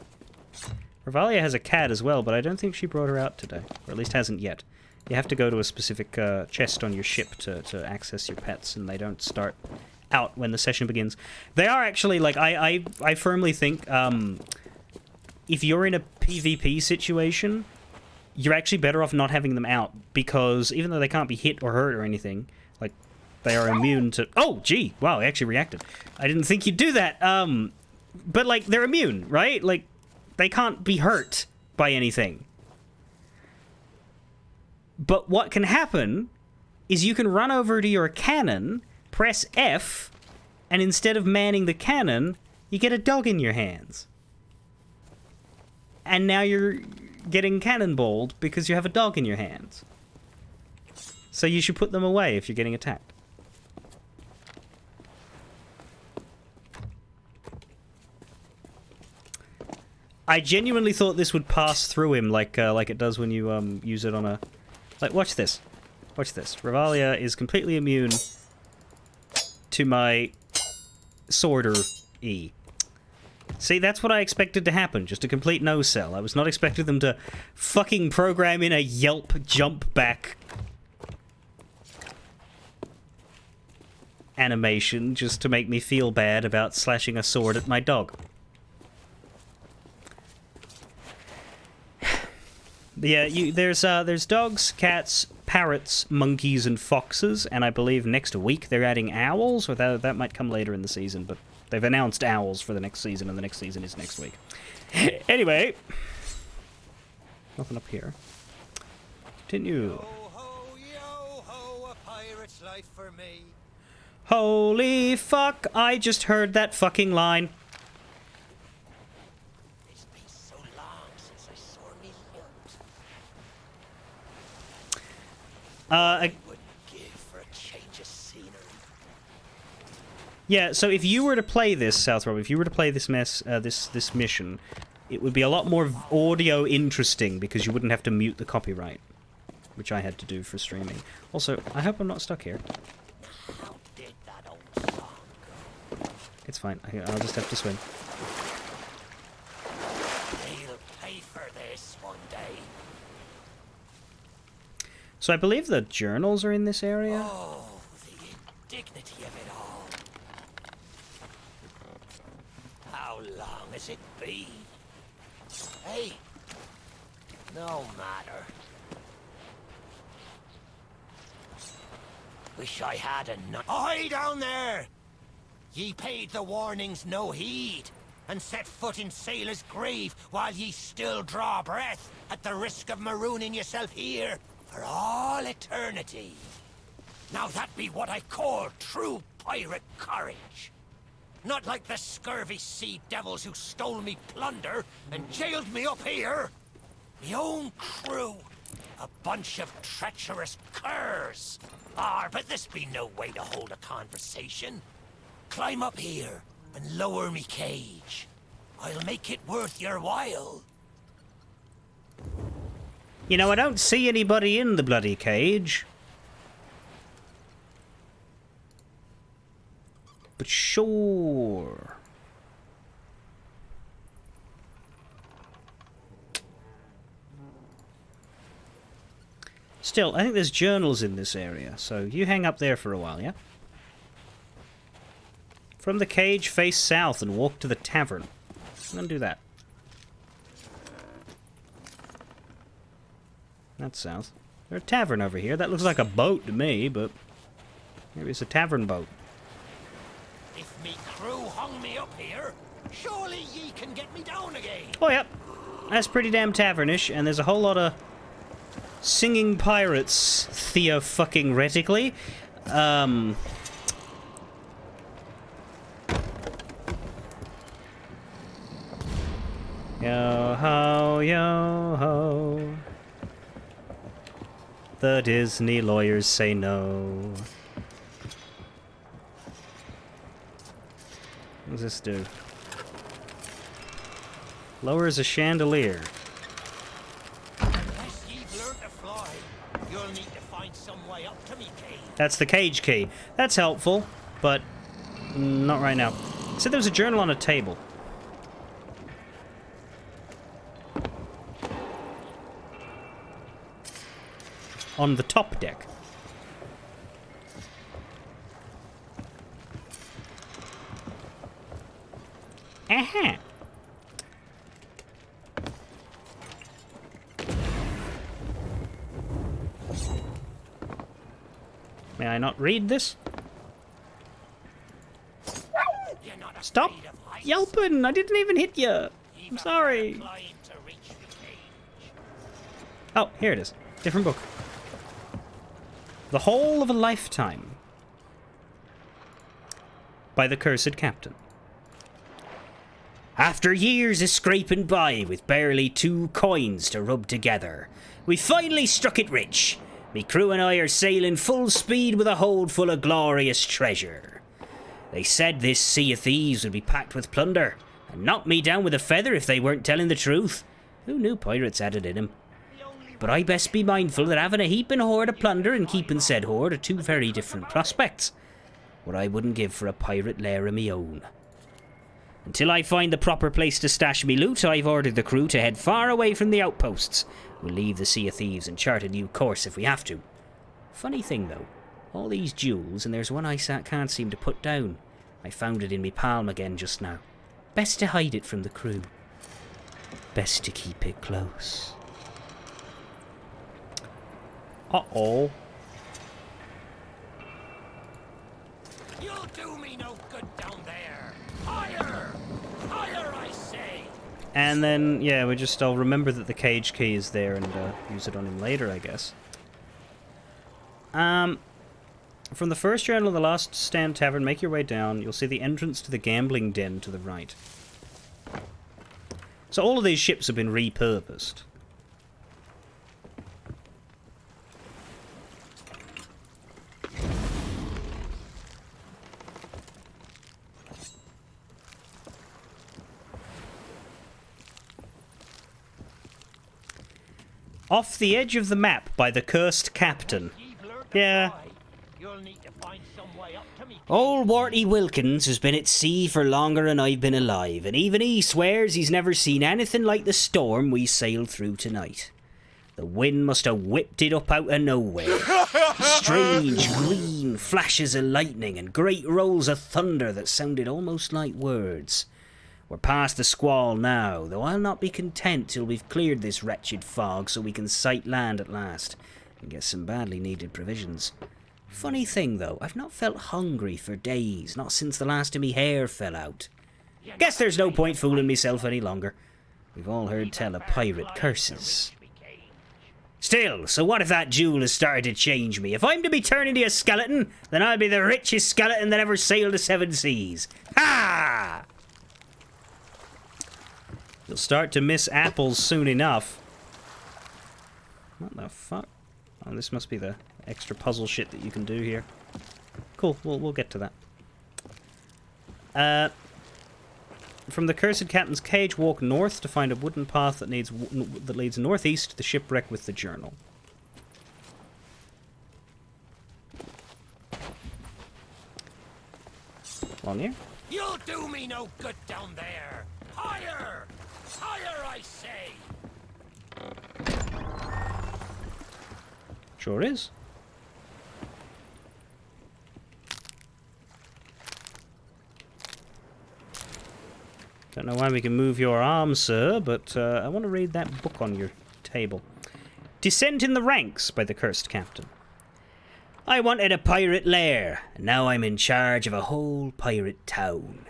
Ravalia has a cat as well, but I don't think she brought her out today. Or at least hasn't yet. You have to go to a specific chest on your ship to access your pets, and they don't start out when the session begins. They are actually, like, I firmly think, if you're in a PvP situation, you're actually better off not having them out, because even though they can't be hit or hurt or anything, like, they are immune to... Oh, gee! Wow, I actually reacted. I didn't think you'd do that. But, like, they're immune, right? Like, they can't be hurt by anything. But what can happen is you can run over to your cannon, press F, and instead of manning the cannon, you get a dog in your hands. And now you're getting cannonballed because you have a dog in your hands. So you should put them away if you're getting attacked. I genuinely thought this would pass through him like it does when you use it on a... Like, watch this. Watch this. Ravalia is completely immune to my Sworder E. See, that's what I expected to happen. Just a complete no-sell. I was not expecting them to fucking program in a yelp jump back animation just to make me feel bad about slashing a sword at my dog. Yeah, there's dogs, cats, parrots, monkeys, and foxes, and I believe next week they're adding owls, or that might come later in the season, but they've announced owls for the next season, and the next season is next week. Anyway, nothing up here. Continue. Ho, ho, yo, ho, a pirate's life for me. Holy fuck, I just heard that fucking line. It's been so long since I saw me limbs. I would give for a change of scenery. Yeah, so if you were to play this, South Rob, if you were to play this this mission, it would be a lot more audio interesting because you wouldn't have to mute the copyright, which I had to do for streaming. Also, I hope I'm not stuck here. How did that old song go? It's fine. I'll just have to swim. They'll pay for this one day. So I believe the journals are in this area. Oh, the indignity of it all. How long has it been? Hey, no matter. Wish I had a nut. Ahoy down there! Ye paid the warnings no heed, and set foot in sailor's grave while ye still draw breath, at the risk of marooning yourself here for all eternity. Now that be what I call true pirate courage. Not like the scurvy sea devils who stole me plunder and jailed me up here. Me own crew, A bunch of treacherous curs. But this be no way to hold a conversation. Climb up here and lower me cage. I'll make it worth your while. You know, I don't see anybody in the bloody cage. But sure. Still, I think there's journals in this area, so you hang up there for a while, yeah? From the cage, face south and walk to the tavern. I'm gonna do that. That's south. There's a tavern over here. That looks like a boat to me, but maybe it's a tavern boat. If me crew hung me up here, surely ye can get me down again. Oh, yep. That's pretty damn tavernish, and there's a whole lot of singing pirates, theo-fucking-retically. Yo-ho, yo-ho. The Disney lawyers say no. What does this do? Lowers a chandelier. Unless you've learned to fly, you'll need to find some way up to me cage. That's the cage key. That's helpful, but not right now. Said there was a journal on a table. On the top deck. Aha! May I not read this? You're not Stop afraid of heights. yelping! I didn't even hit you! I'm Even sorry. climb to reach the cage. Oh, here it is. Different book. The Whole of a Lifetime. By the Cursed Captain. After years of scraping by with barely 2 coins to rub together, we finally struck it rich. Me crew and I are sailing full speed with a hold full of glorious treasure. They said this sea of thieves would be packed with plunder, and knock me down with a feather if they weren't telling the truth. Who knew pirates had it in 'em? But I best be mindful that having a heaping hoard of plunder and keeping said hoard are 2 very different prospects. What I wouldn't give for a pirate lair of me own. Until I find the proper place to stash me loot, I've ordered the crew to head far away from the outposts. We'll leave the Sea of Thieves and chart a new course if we have to. Funny thing though, all these jewels, and there's one I can't seem to put down. I found it in me palm again just now. Best to hide it from the crew. Best to keep it close. Uh-oh. You'll do me no good down there. Higher! Higher, I say! And then, yeah, I'll remember that the cage key is there and use it on him later, I guess. From the first journal of the Last Stand Tavern, make your way down. You'll see the entrance to the gambling den to the right. So all of these ships have been repurposed. Off the edge of the map by the Cursed Captain. Yeah. You'll need to find some way up to me. Old Warty Wilkins has been at sea for longer than I've been alive, and even he swears he's never seen anything like the storm we sailed through tonight. The wind must have whipped it up out of nowhere. Strange green flashes of lightning and great rolls of thunder that sounded almost like words. We're past the squall now, though I'll not be content till we've cleared this wretched fog so we can sight land at last and get some badly needed provisions. Funny thing though, I've not felt hungry for days, not since the last of me hair fell out. Guess there's no point fooling myself any longer. We've all heard tell of pirate curses. Still, so what if that jewel has started to change me? If I'm to be turned into a skeleton, then I'll be the richest skeleton that ever sailed the 7 seas. Ha! You'll start to miss apples soon enough. What the fuck? Oh, this must be the extra puzzle shit that you can do here. Cool, we'll get to that. From the Cursed Captain's Cage, walk north to find a wooden path that leads northeast to the shipwreck with the journal. On here? You'll do me no good down there. Higher! Higher, I say! Sure is. Don't know why we can move your arm, sir, but I want to read that book on your table. Descent in the Ranks by the Cursed Captain. I wanted a pirate lair, and now I'm in charge of a whole pirate town.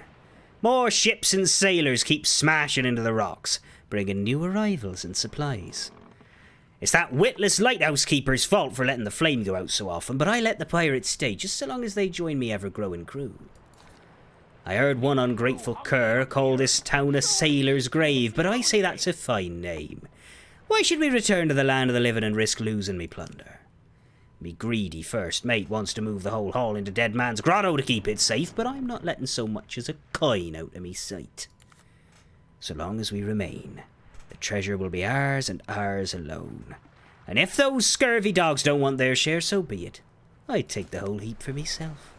More ships and sailors keep smashing into the rocks, bringing new arrivals and supplies. It's that witless lighthouse keeper's fault for letting the flame go out so often, but I let the pirates stay just so long as they join me ever-growing crew. I heard one ungrateful cur call this town a sailor's grave, but I say that's a fine name. Why should we return to the land of the living and risk losing me plunder? Me greedy first mate wants to move the whole haul into Dead Man's Grotto to keep it safe, but I'm not letting so much as a coin out of me sight. So long as we remain, the treasure will be ours and ours alone. And if those scurvy dogs don't want their share, so be it. I'd take the whole heap for myself.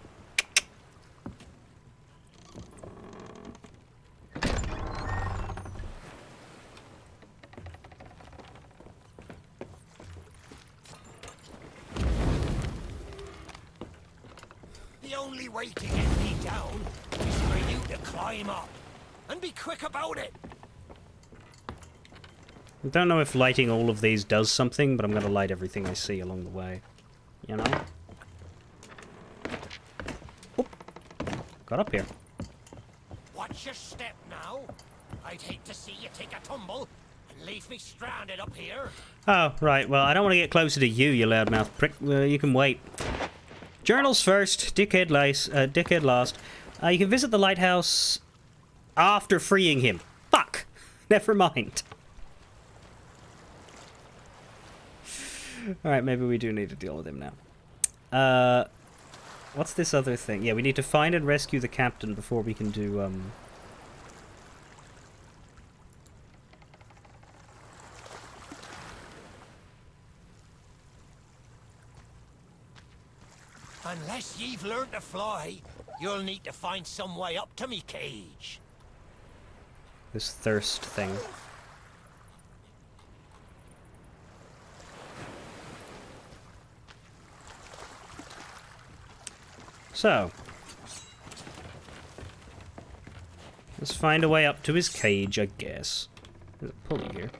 The only way to get me down is for you to climb up. And be quick about it. I don't know if lighting all of these does something, but I'm going to light everything I see along the way. You know? Oop. Got up here. Watch your step now. I'd hate to see you take a tumble and leave me stranded up here. Oh, right. Well, I don't want to get closer to you, you loudmouth prick. You can wait. Journals first. Dickhead last. You can visit the lighthouse after freeing him. Fuck! Never mind. Alright, maybe we do need to deal with him now. What's this other thing? Yeah, we need to find and rescue the captain before we can do, Unless you've learned to fly, you'll need to find some way up to me cage. this thirst thing. So, let's find a way up to his cage, I guess. There's a pulley here.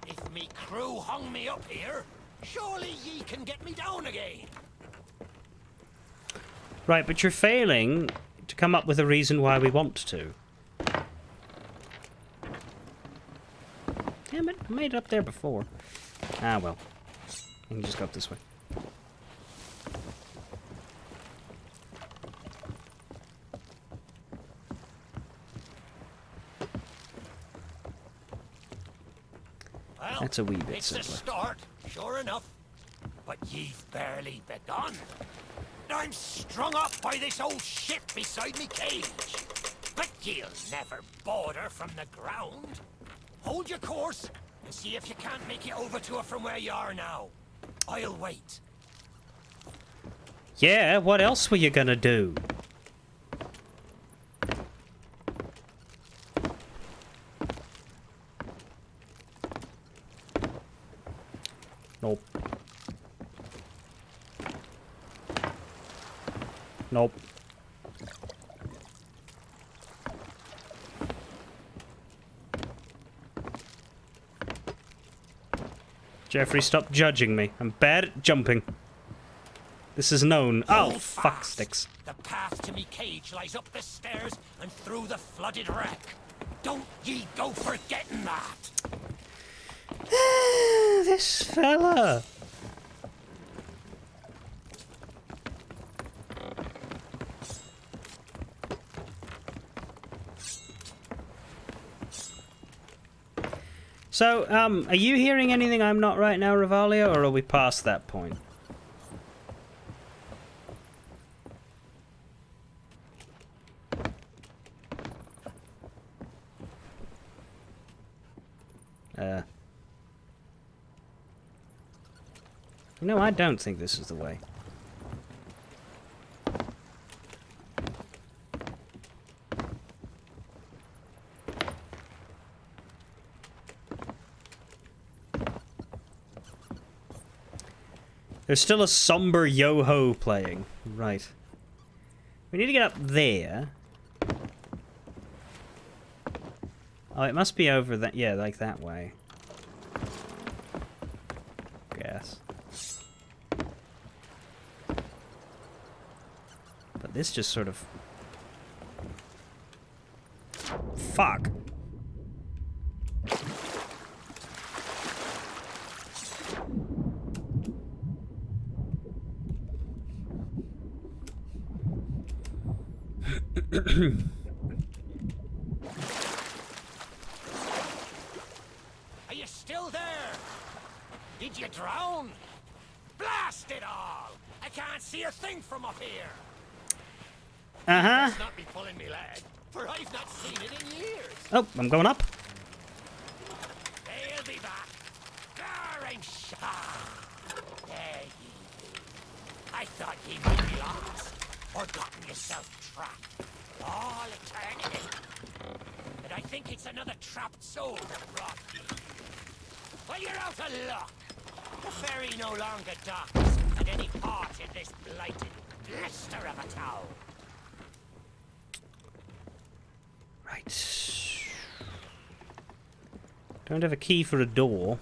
If me crew hung me up here, surely ye can get me down again. Right, but you're failing to come up with a reason why we want to. Damn it, I made it up there before. Ah, well. I can just go up this way. Well, That's a wee bit it's a simpler. start, sure enough. But ye've barely begun. I'm strung up by this old ship beside me cage. But ye'll never border from the ground. Hold your course and see if you can't make it over to her from where you are now. I'll wait. Yeah, what else were you gonna do? Nope. Nope. Jeffrey, stop judging me. I'm bad at jumping. This is known. Oh, Hold fuck fast. sticks. The path to me cage lies up the stairs and through the flooded wreck. Don't ye go forgetting that. This fella. So, are you hearing anything I'm not right now, Rivalia, or are we past that point? No, I don't think this is the way. There's still a somber yo-ho playing. Right. We need to get up there. Oh, it must be over that. Yeah, like that way. Guess. But this just sort of... Fuck. Are you still there? Did you drown? Blast it all! I can't see a thing from up here. Uh-huh. Must not be pulling me leg, for I've not seen it in years. Oh, I'm going up. They'll be back. Gar and shah. There ye be. I thought ye might be lost, or gotten yourself trapped. All eternity. But I think it's another trapped soul that brought ye. Well, you're out of luck. The ferry no longer docks at any part in this blighted blister of a town. Right. Don't have a key for a door.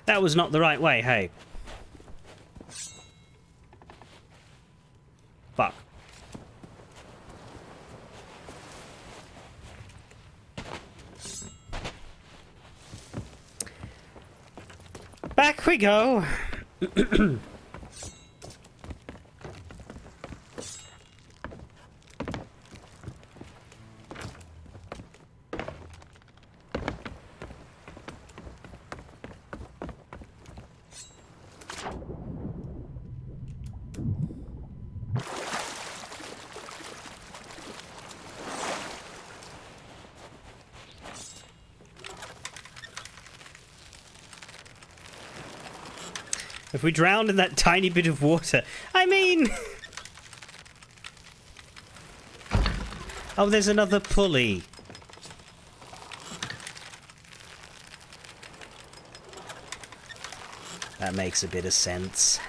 That was not the right way, hey. Fuck. Back we go. If we drowned in that tiny bit of water, I mean... Oh, there's another pulley. That makes a bit of sense.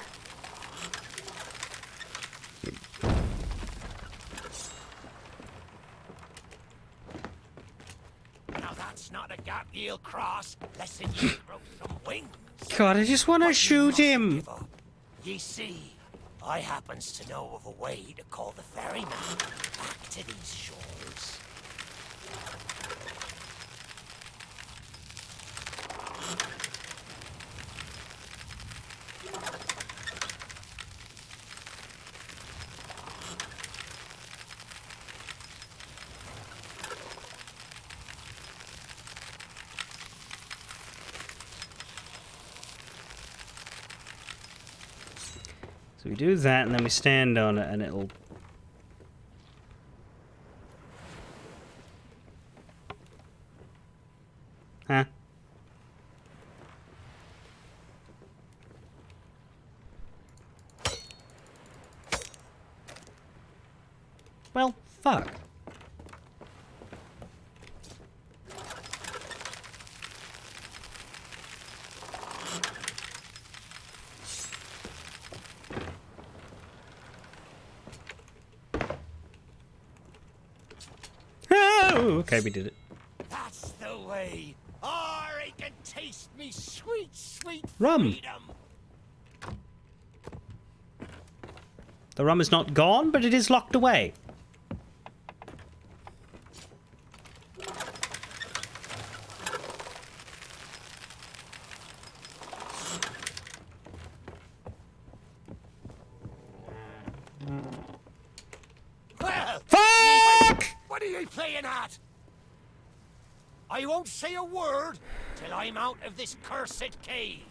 Now that's not a gap ye'll cross, lest you grow some wings. God, I just want to shoot him. Ye see, I happens to know of a way to call the ferryman back to these shores. So we do that, and then we stand on it, and it'll... Huh? Well, fuck. Oh, okay, we did it. That's the way. Or I can taste me sweet, sweet Rum. freedom. The rum is not gone, but it is locked away. Well, Fuck! what are you playing at? I won't say a word till I'm out of this cursed cage.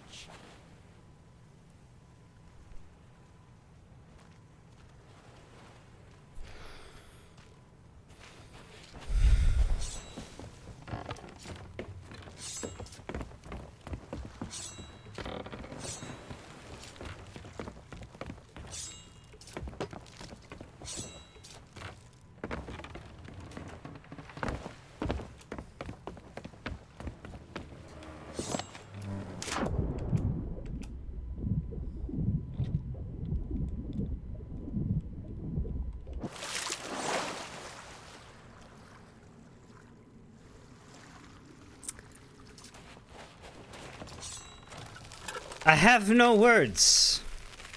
I have no words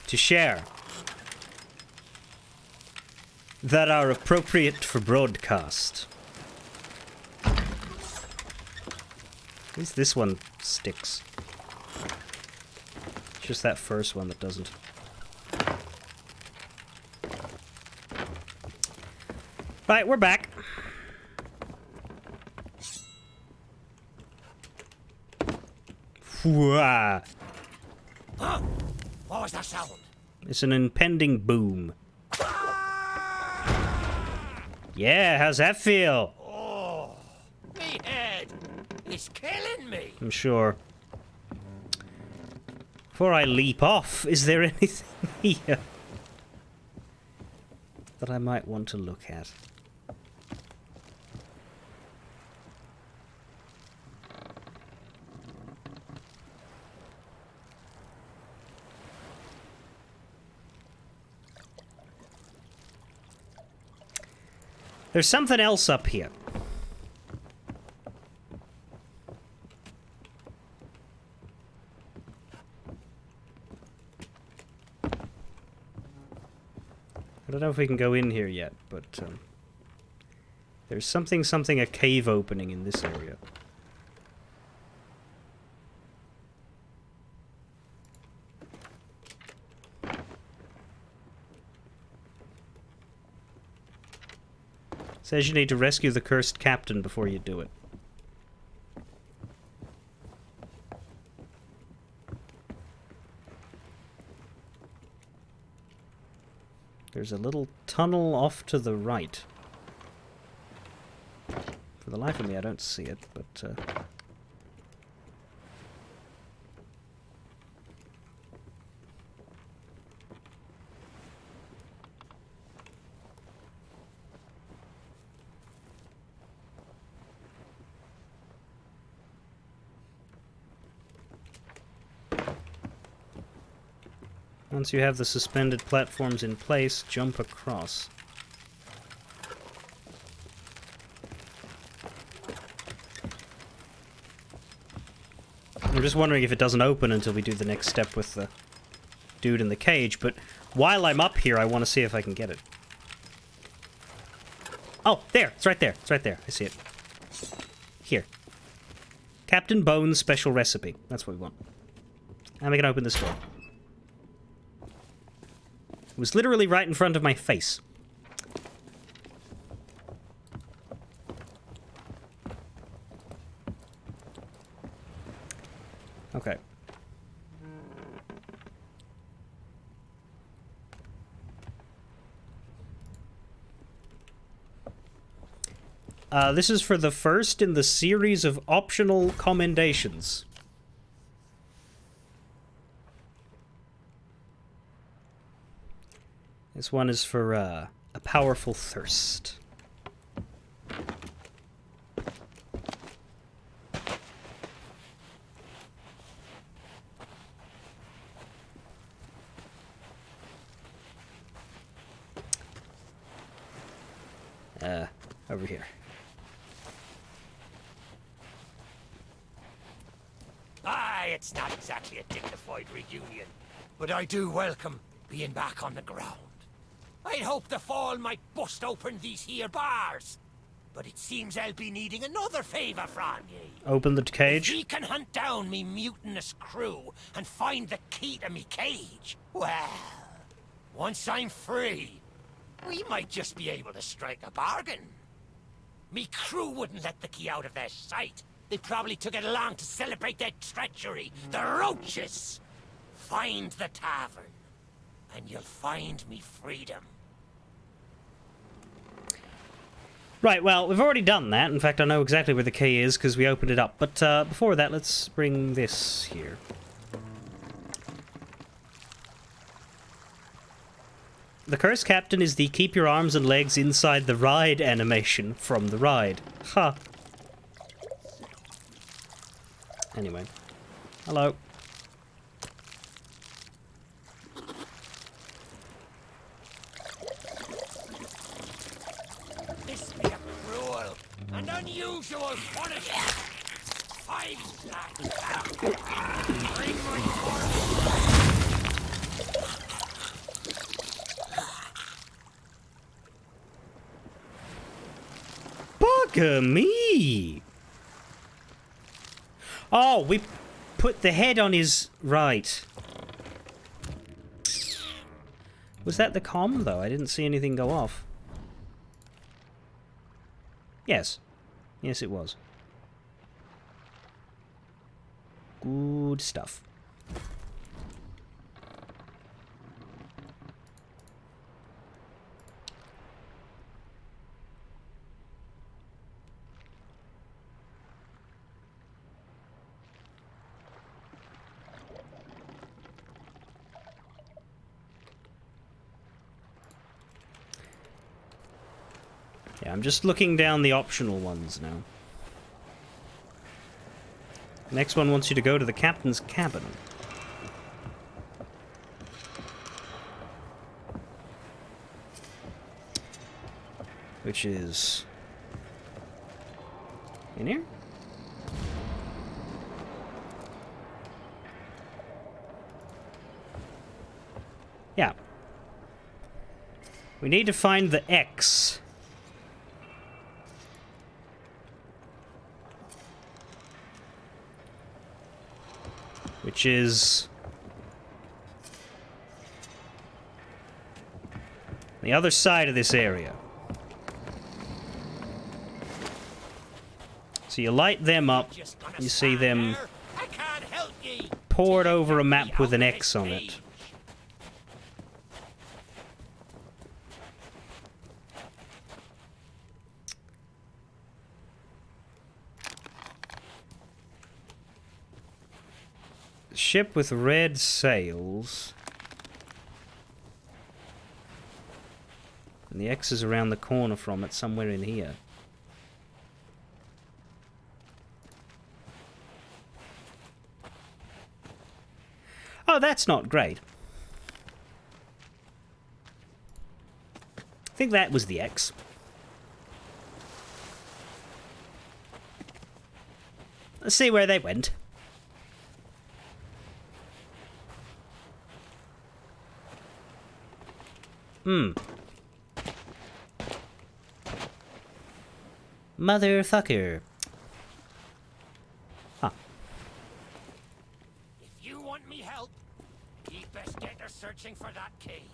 to share that are appropriate for broadcast. At least this one sticks. Just that first one that doesn't. Right, we're back. Whoa. Huh? What was that sound? It's an impending boom. Yeah, how's that feel? Oh, me head. It's killing me. I'm sure. Before I leap off, is there anything here that I might want to look at? There's something else up here. I don't know if we can go in here yet, but there's something, a cave opening in this area. Says you need to rescue the cursed captain before you do it. There's a little tunnel off to the right. For the life of me, I don't see it, but... Once you have the suspended platforms in place, jump across. I'm just wondering if it doesn't open until we do the next step with the dude in the cage, but while I'm up here, I want to see if I can get it. Oh, there! It's right there. It's right there. I see it. Here. Captain Bones special recipe. That's what we want. And we can open this door. It was literally right in front of my face. Okay. This is for the first in the series of optional commendations. This one is for a powerful thirst. Over here. Aye, it's not exactly a dignified reunion, but I do welcome being back on the ground. I'd hope the fall might bust open these here bars. But it seems I'll be needing another favour from ye. Open the If cage. ye can hunt down me mutinous crew and find the key to me cage, well, once I'm free, we might just be able to strike a bargain. Me crew wouldn't let the key out of their sight. They probably took it along to celebrate their treachery. The roaches! Find the tavern, and you'll find me freedom. Right, well, we've already done that. In fact, I know exactly where the key is because we opened it up. But before that, let's bring this here. The Cursed Captain is the keep your arms and legs inside the ride animation from the ride. Ha. Anyway. Hello. This be a cruel and unusual punishment. 5 slabs. Bring my corpse. Bugger me! Oh, we put the head on his... Right. Was that the comm, though? I didn't see anything go off. Yes. Yes, it was. Good stuff. Yeah, I'm just looking down the optional ones now. Next one wants you to go to the captain's cabin. Which is... in here? Yeah. We need to find the X. Which is... the other side of this area. So you light them up, you see them poured over a map with an X on it. Ship with red sails. And the X is around the corner from it, somewhere in here. Oh, that's not great. I think that was the X. Let's see where they went. Motherfucker. Huh. If you want me help, you best get her searching for that key.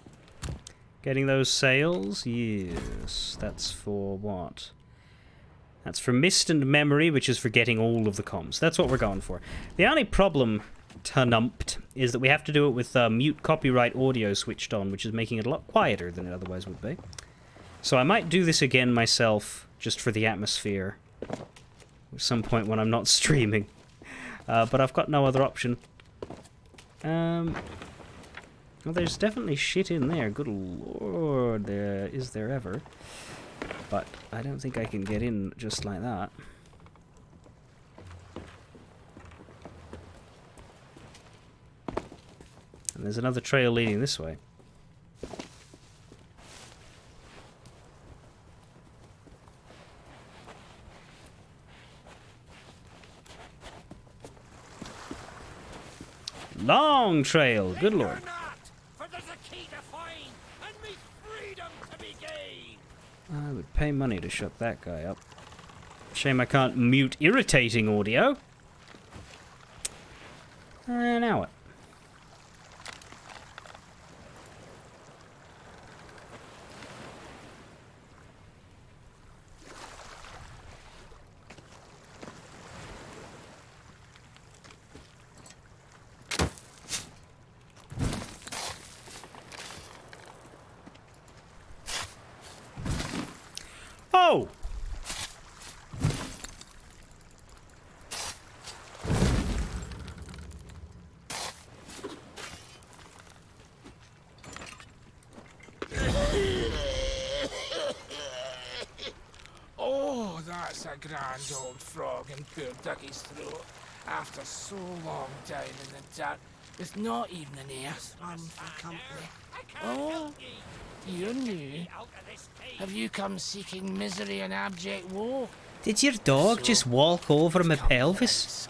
Getting those sails? Yes. That's for what? That's for mist and memory, which is for getting all of the comms. That's what we're going for. The only problem, turnumped, is that we have to do it with mute copyright audio switched on, which is making it a lot quieter than it otherwise would be. So I might do this again myself, just for the atmosphere, at some point when I'm not streaming. But I've got no other option. Well, there's definitely shit in there. Good lord, is there ever. But I don't think I can get in just like that. And there's another trail leading this way. Long trail, good lord. Not, for there's a key to find, and me freedom. I would pay money to shut that guy up. Shame I can't mute irritating audio. Now what? Oh! Oh, that's a grand old frog in poor Dougie's throat. After so long down in the dirt, with not even an earthworm for company. Oh, you're new. Have you come seeking misery and abject woe? Did your dog just walk over my pelvis?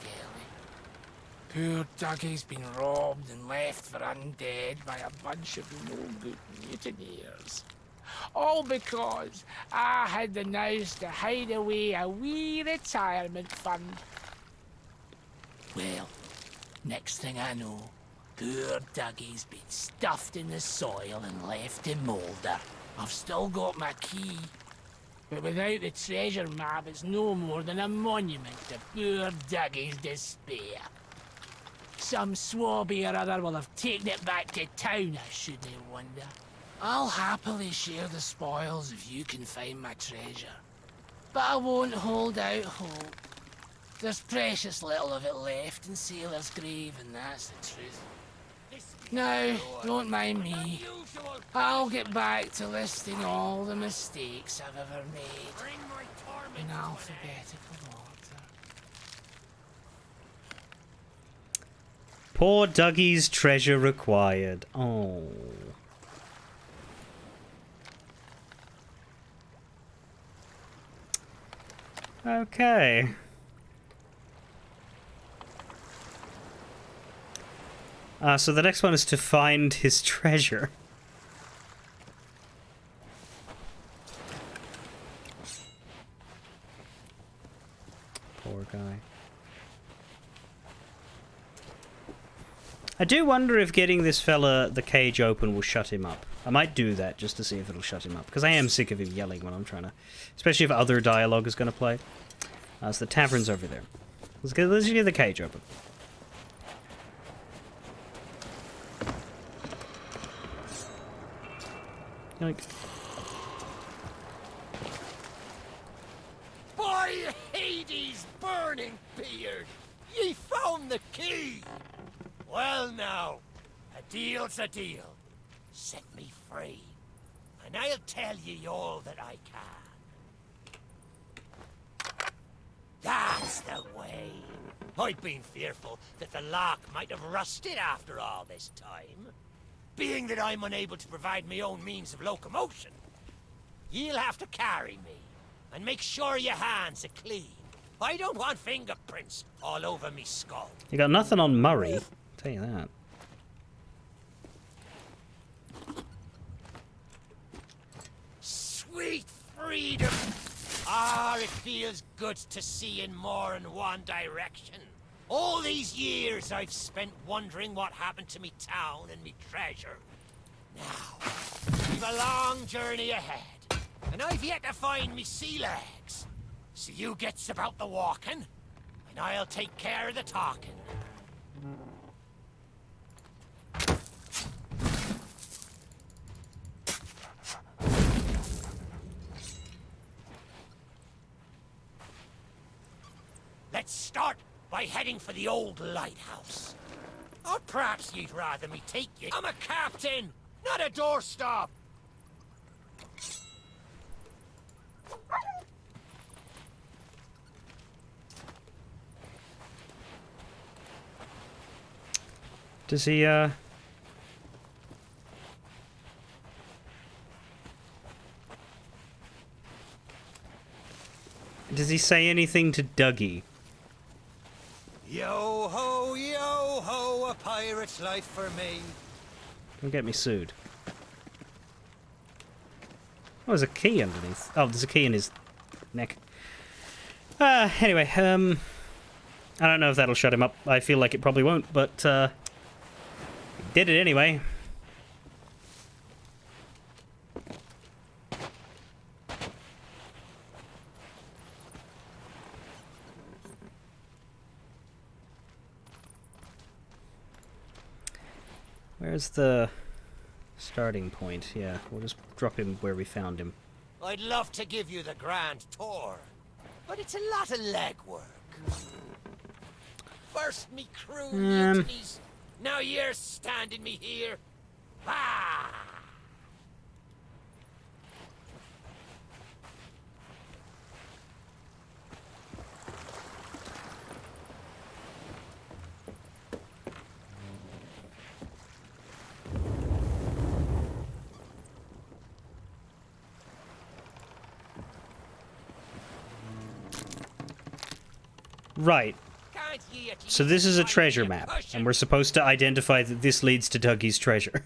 Poor Dougie's been robbed and left for undead by a bunch of no-good mutineers. All because I had the nous to hide away a wee retirement fund. Well, next thing I know, poor Dougie's been stuffed in the soil and left to moulder. I've still got my key, but without the treasure map, it's no more than a monument to poor Dougie's despair. Some swabby or other will have taken it back to town, I shouldn't wonder. I'll happily share the spoils if you can find my treasure. But I won't hold out hope. There's precious little of it left in Sailor's grave, and that's the truth. Now, don't mind me. I'll get back to listing all the mistakes I've ever made in alphabetical order. Poor Dougie's treasure required. Oh. Okay. So the next one is to find his treasure. Poor guy. I do wonder if getting this fella the cage open will shut him up. I might do that just to see if it'll shut him up, because I am sick of him yelling when I'm trying to... Especially if other dialogue is going to play. So the tavern's over there. Let's get the cage open. Yoink. By Hades' burning beard, ye found the key! Well now, a deal's a deal. Set me free, and I'll tell ye all that I can. That's the way. I'd been fearful that the lock might have rusted after all this time. Being that I'm unable to provide my own means of locomotion, you'll have to carry me, and make sure your hands are clean. I don't want fingerprints all over me skull. You got nothing on Murray, I'll tell you that. Sweet freedom! Ah, it feels good to see in more than one direction. All these years I've spent wondering what happened to me town and me treasure. Now, we've a long journey ahead, and I've yet to find me sea legs. So you gets about the walking, and I'll take care of the talking. Let's start by heading for the old lighthouse. Or perhaps you'd rather me take you. I'm a captain, not a doorstop. Does he, Does he say anything to Dougie? Yo ho, a pirate's life for me. Don't get me sued. Oh, there's a key underneath. Oh, there's a key in his neck. Anyway, I don't know if that'll shut him up. I feel like it probably won't, but, he did it anyway. Where's the starting point? Yeah, we'll just drop him where we found him. I'd love to give you the grand tour, but it's a lot of legwork. First me crew mutinies, now you're standing me here. Ah! Right. So this is a treasure map, and we're supposed to identify that this leads to Dougie's treasure.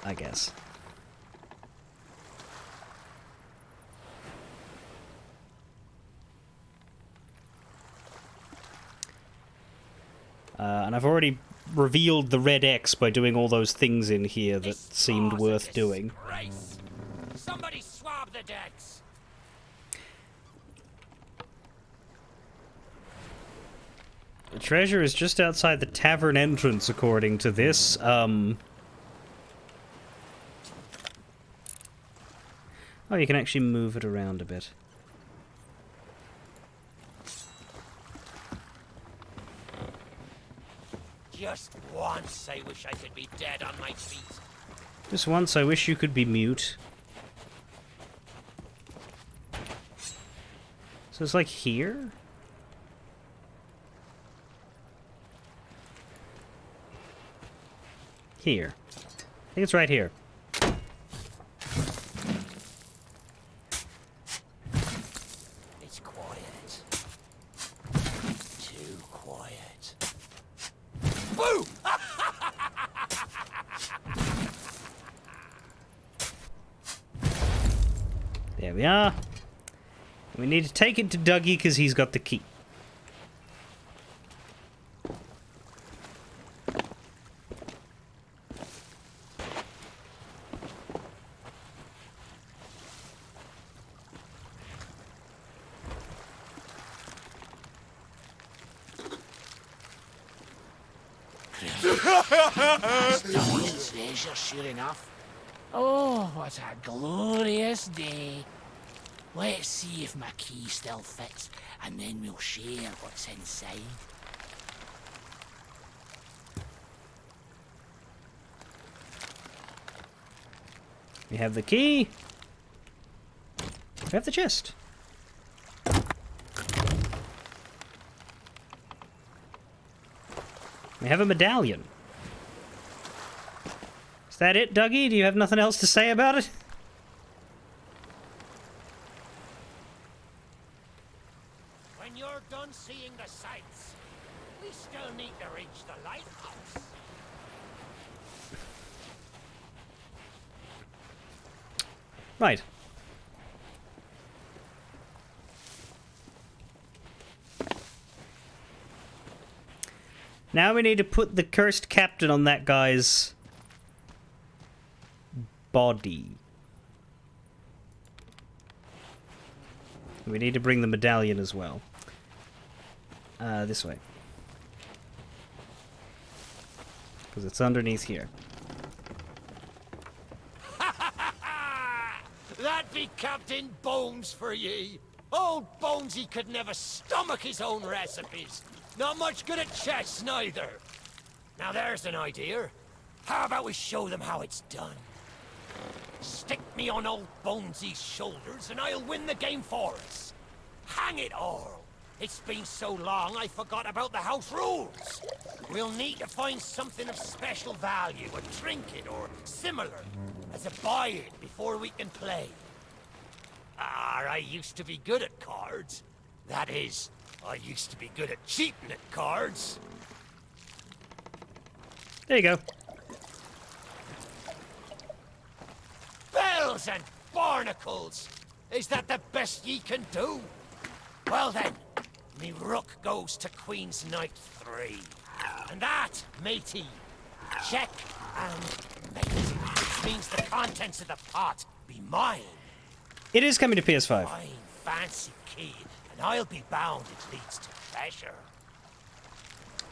I guess. And I've already revealed the red X by doing all those things in here that seemed worth doing. Somebody swab the decks. The treasure is just outside the tavern entrance, according to this. Oh, you can actually move it around a bit. Just once I wish I could be dead on my feet. Just once I wish you could be mute. So it's like here? Here. I think it's right here. It's quiet. Too quiet. Boo! There we are. We need to take it to Dougie because he's got the key. Dougie's treasure, sure enough. Oh, what a glorious day. Let's see if my key still fits, and then we'll share what's inside. We have the key. We have the chest. We have a medallion. Is that it, Dougie? Do you have nothing else to say about it? When you're done seeing the sights, we still need to reach the lighthouse. Right. Now we need to put the cursed captain on that guy's body. We need to bring the medallion as well. This way. Because it's underneath here. That be Captain Bones for ye. Old Bonesy could never stomach his own recipes. Not much good at chess, neither. Now there's an idea. How about we show them how it's done? Stick me on old Bonesy's shoulders and I'll win the game for us. Hang it all. It's been so long I forgot about the house rules. We'll need to find something of special value, a trinket or similar, as a buy-in before we can play. I used to be good at cards. That is, I used to be good at cheating at cards. There you go. snails and barnacles. Is that the best ye can do? Well then, me rook goes to Queen's Knight 3. And that, matey, check and mate. Which means the contents of the pot be mine. It is coming to PS5. Fine, fancy key, and I'll be bound it leads to treasure.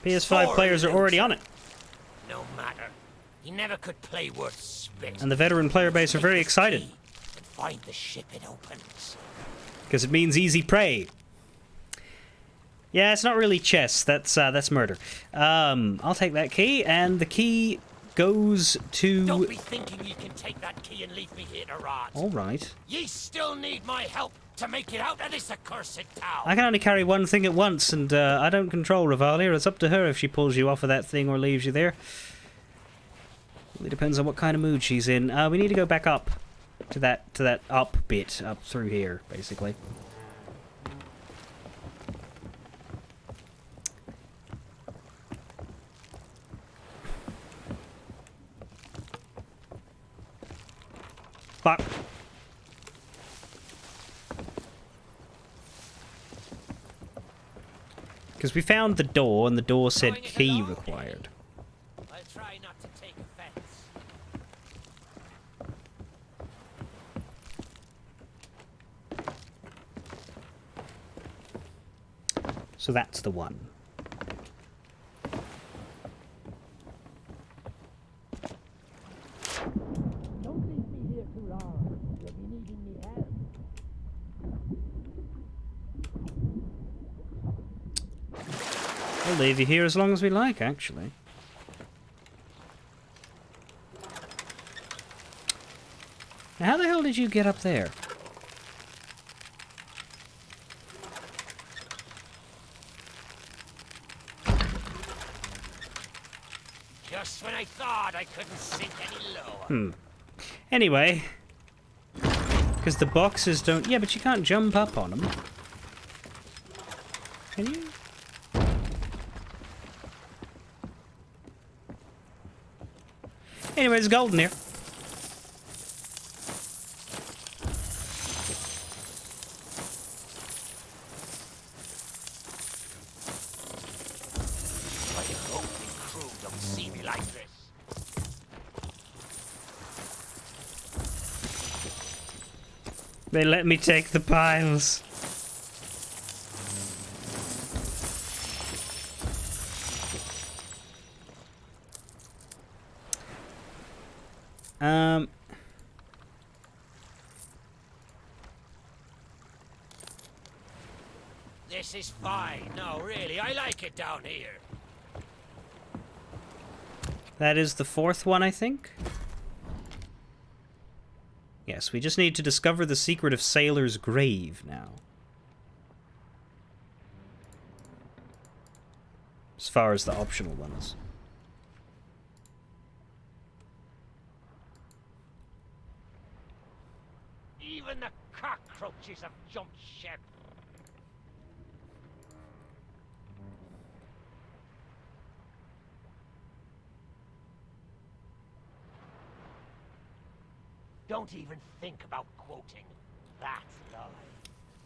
PS5 Sorry, players are already on it. No matter. He never could play worth spit. And the veteran player base are very excited. And find the ship it opens. Because it means easy prey. Yeah, it's not really chess. That's murder. I'll take that key, and the key goes to... Don't be thinking you can take that key and leave me here to rot. All right. Ye still need my help to make it out of this accursed town. I can only carry one thing at once, and I don't control Revalia. It's up to her if she pulls you off of that thing or leaves you there. Really depends on what kind of mood she's in. We need to go back up to that up bit, up through here, basically. Fuck. Because we found the door, and the door said key required. I'll try not to take offense. So that's the one. Don't leave me here too long. You'll be needing me help. We'll leave you here as long as we like, actually. Now, how the hell did you get up there? Just when I thought I couldn't sink any lower. Anyway, because the boxes don't... Yeah, but you can't jump up on them. Can you? Anyway, there's gold in here. I hope the crew don't see me like this. They let me take the piles. This is fine. No, really, I like it down here. That is the fourth one, I think. Yes, we just need to discover the secret of Sailor's grave now. As far as the optional ones. Even the cockroaches have jumped ship. Don't even think about quoting that line.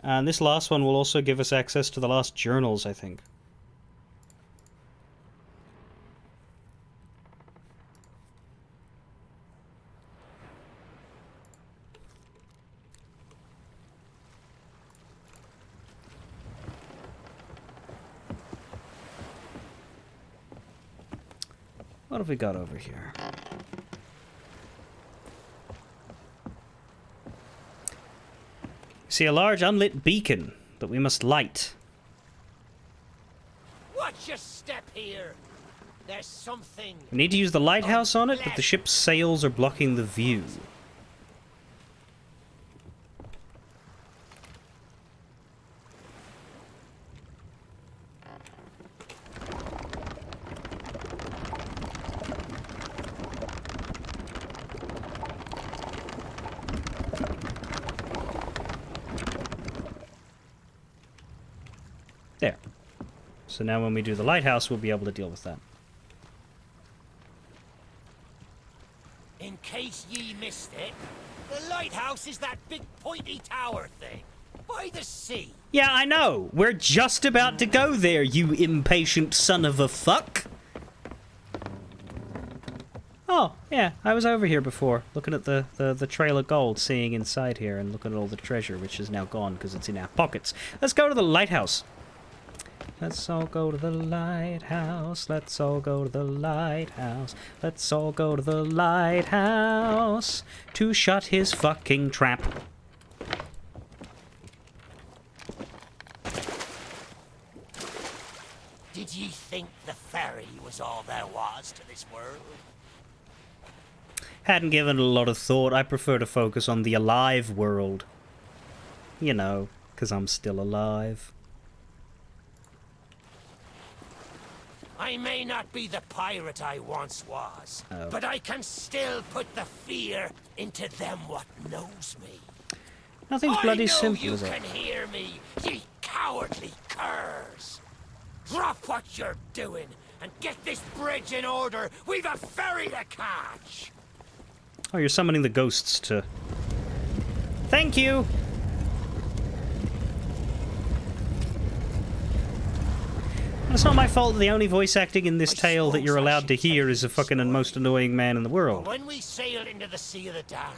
And this last one will also give us access to the last journals, I think. What have we got over here? See a large unlit beacon that we must light. Watch your step here. There's something. We need to use the lighthouse on it, but the ship's sails are blocking the view. There. So now when we do the lighthouse, we'll be able to deal with that. In case ye missed it, The lighthouse is that big pointy tower thing. By the sea. Yeah, I know. We're just about to go there, you impatient son of a fuck. Oh, yeah, I was over here before, looking at the trail of gold, seeing inside here, and looking at all the treasure, which is now gone because it's in our pockets. Let's go to the lighthouse. Let's all go to the lighthouse. Let's all go to the lighthouse. Let's all go to the lighthouse to shut his fucking trap. Did ye think the ferry was all there was to this world? Hadn't given it a lot of thought. I prefer to focus on the alive world. You know, because I'm still alive. I may not be the pirate I once was, but I can still put the fear into them what knows me. Nothing's bloody simple, you is it? can hear me, ye cowardly curs. Drop what you're doing and get this bridge in order. We've a ferry to catch. Oh, you're summoning the ghosts to... Thank you! It's not my fault that the only voice acting in this tale that you're allowed to hear is a fucking and most annoying man in the world. When we sailed into the Sea of the Damned,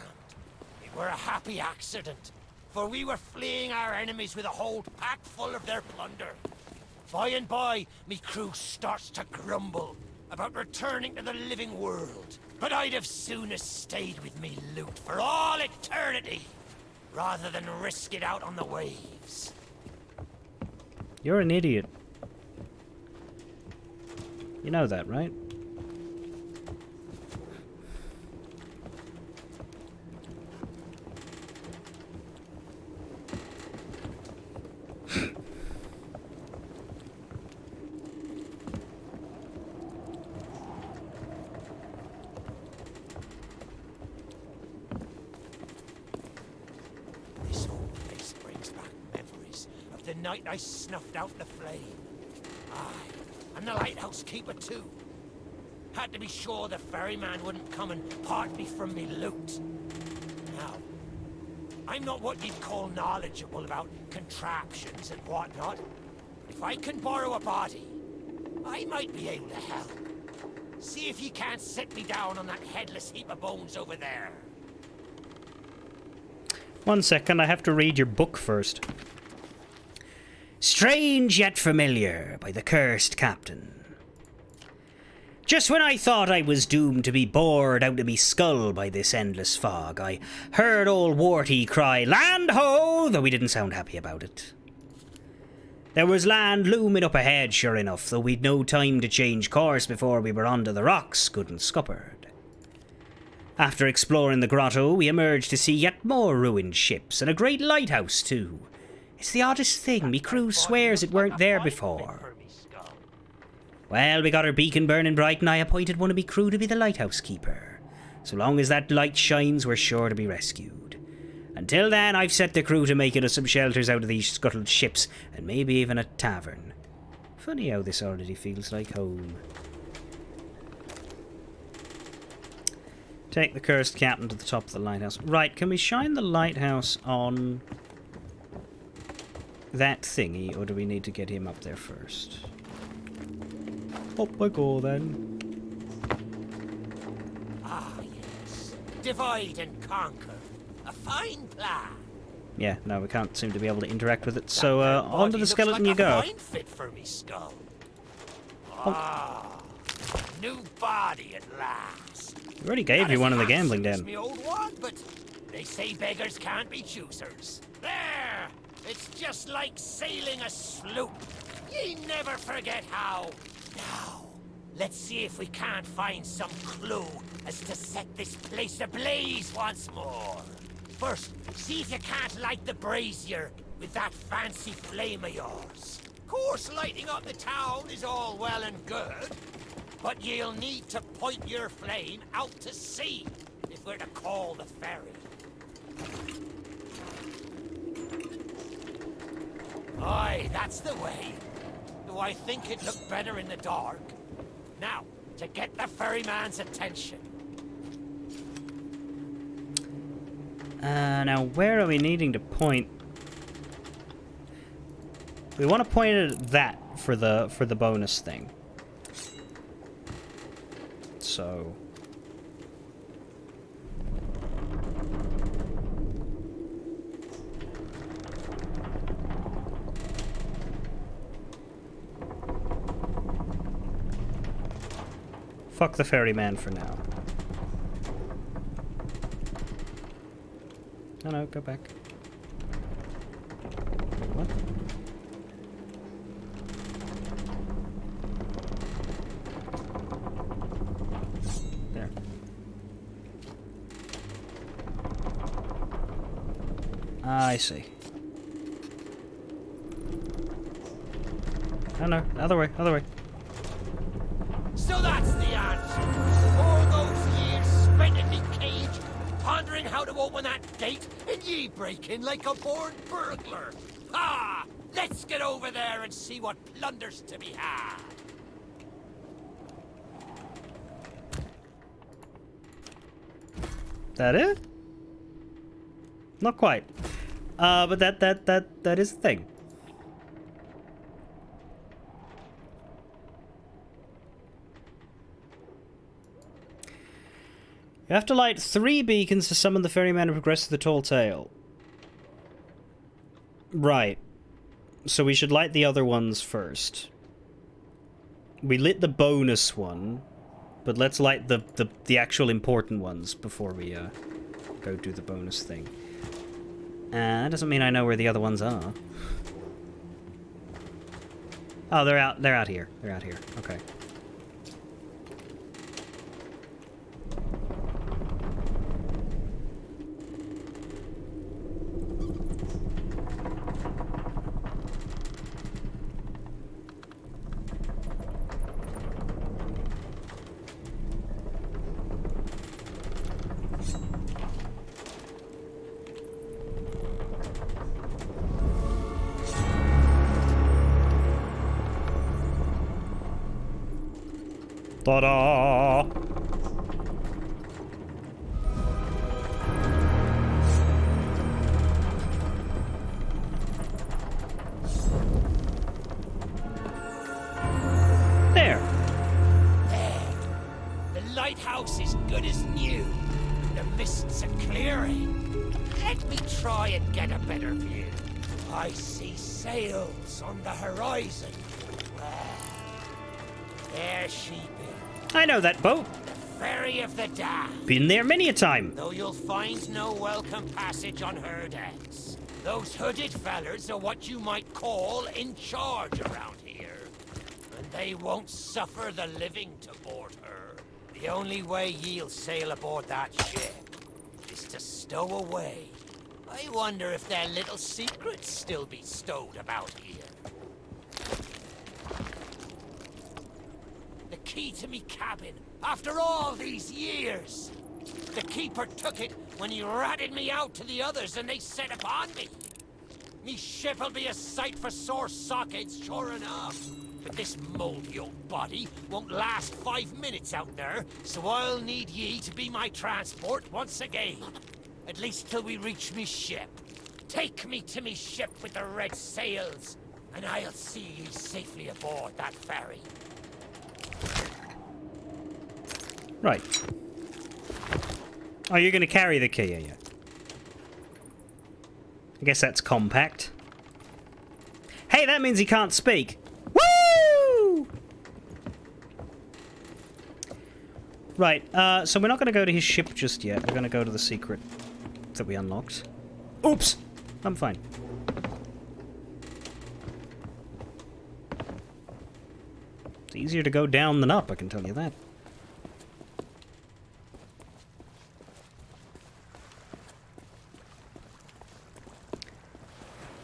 it were a happy accident, for we were fleeing our enemies with a hold packed full of their plunder. By and by, me crew starts to grumble about returning to the living world. But I'd have sooner stayed with me loot for all eternity, rather than risk it out on the waves. You're an idiot. You know that, right? This whole place brings back memories of the night I snuffed out the flame. Aye, and the lighthouse keeper too. Had to be sure the ferryman wouldn't come and part me from me loot. Now, I'm not what you'd call knowledgeable about contraptions and whatnot. If I can borrow a body, I might be able to help. See if you can't set me down on that headless heap of bones over there. 1 second, I have to read your book first. Strange yet familiar by the cursed captain. Just when I thought I was doomed to be bored out of me skull by this endless fog, I heard old Warty cry, "Land ho!" though he didn't sound happy about it. There was land looming up ahead, sure enough, though we'd no time to change course before we were onto the rocks, good and scuppered. After exploring the grotto, we emerged to see yet more ruined ships, and a great lighthouse too. It's the oddest thing, me crew swears it weren't there before. Well, we got our beacon burning bright, and I appointed one of me crew to be the lighthouse keeper. So long as that light shines, we're sure to be rescued. Until then, I've set the crew to making us some shelters out of these scuttled ships, and maybe even a tavern. Funny how this already feels like home. Take the cursed captain to the top of the lighthouse. Right, can we shine the lighthouse on that thingy, or do we need to get him up there first? Up I go then. Ah, yes. Divide and conquer. A fine plan. Yeah, no, we can't seem to be able to interact with it. So, onto the skeleton you go. Fine fit for me skull. Ah, new body at last. We already gave you one in the gambling den. Me old one, but they say beggars can't be choosers. There, it's just like sailing a sloop. Ye never forget how. Now, let's see if we can't find some clue as to set this place ablaze once more. First, see if you can't light the brazier with that fancy flame of yours. Of course, lighting up the town is all well and good, but you'll need to point your flame out to sea if we're to call the ferry. Aye, that's the way. Though I think it'd look better in the dark. Now, to get the ferryman's attention. Now, where are we needing to point? We want to point it at that for the bonus thing. So... fuck the ferryman for now. No, no, go back. What? There. I see. Oh no, other way, other way. So that's the answer. All those years spent in the cage, pondering how to open that gate, and ye break in like a born burglar. Ah! Let's get over there and see what plunder's to be had. That it? Not quite. But that is the thing. You have to light 3 beacons to summon the ferryman and progress to the tall tale. Right. So we should light the other ones first. We lit the bonus one, but let's light the actual important ones before we go do the bonus thing. That doesn't mean I know where the other ones are. Oh, they're out here. They're out here. Okay. Ta-da! There. The lighthouse is good as new. The mists are clearing. Let me try and get a better view. I see sails on the horizon. Well, there she be. I know that boat. Ferry of the Dam. Been there many a time. Though you'll find no welcome passage on her decks. Those hooded fellers are what you might call in charge around here. And they won't suffer the living to board her. The only way ye'll sail aboard that ship is to stow away. I wonder if their little secrets still be stowed about here. The key to me cabin, after all these years. The keeper took it when he ratted me out to the others and they set upon me. Me ship'll be a sight for sore sockets, sure enough. But this moldy old body won't last 5 minutes out there, so I'll need ye to be my transport once again. At least till we reach me ship. Take me to me ship with the red sails, and I'll see ye safely aboard that ferry. Right. Oh, you're going to carry the key, are you? I guess that's compact. Hey, that means he can't speak. Woo! Right, so we're not going to go to his ship just yet. We're going to go to the secret that we unlocked. Oops! I'm fine. It's easier to go down than up, I can tell you that.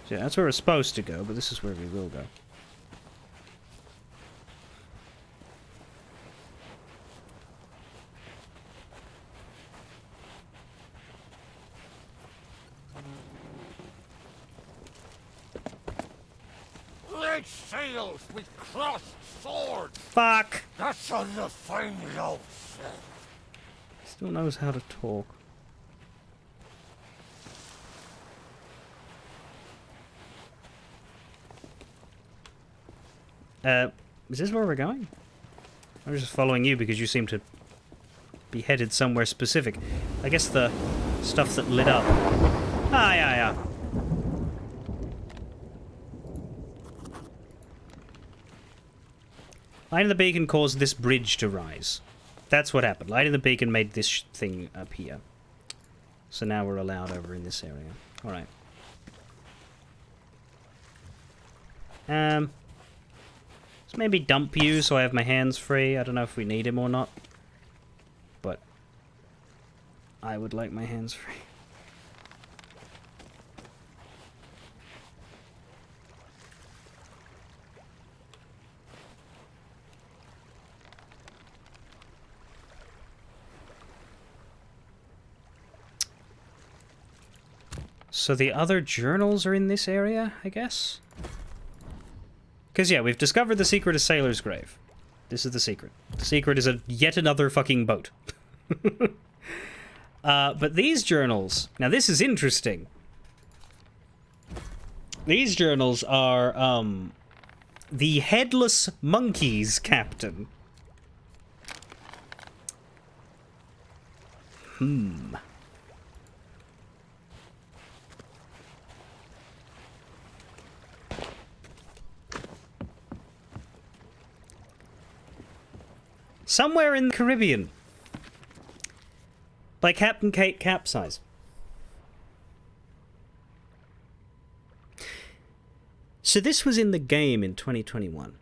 So yeah, that's where we're supposed to go, but this is where we will go. Red sails with crossed swords. Fuck! That's on the fine love. Still knows how to talk. Is this where we're going? I'm just following you because you seem to be headed somewhere specific. I guess the stuff that lit up. Ah, yeah. Lighting the beacon caused this bridge to rise. That's what happened. Lighting the beacon made this thing appear. So now we're allowed over in this area. Alright. Let's maybe dump you so I have my hands free. I don't know if we need him or not. But I would like my hands free. So the other journals are in this area, I guess? Because, yeah, we've discovered the secret of Sailor's Grave. This is the secret. The secret is yet another fucking boat. But these journals... Now, this is interesting. These journals are, the Headless Monkeys Captain. Somewhere in the Caribbean. By Captain Kate Capsize. So this was in the game in 2021.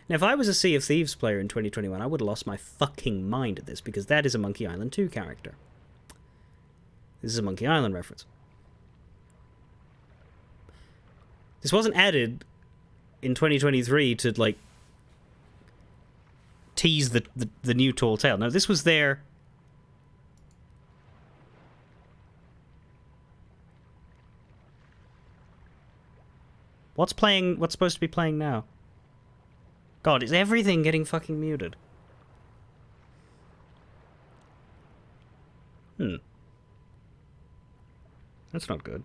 Now, if I was a Sea of Thieves player in 2021, I would have lost my fucking mind at this, because that is a Monkey Island 2 character. This is a Monkey Island reference. This wasn't added in 2023 to, like, tease the new Tall Tale. No, this was there. What's playing? What's supposed to be playing now? God, is everything getting fucking muted? That's not good.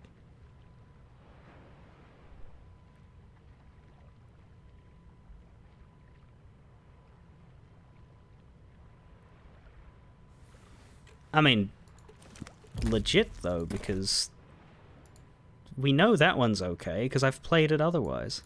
I mean, legit, though, because we know that one's okay, because I've played it otherwise.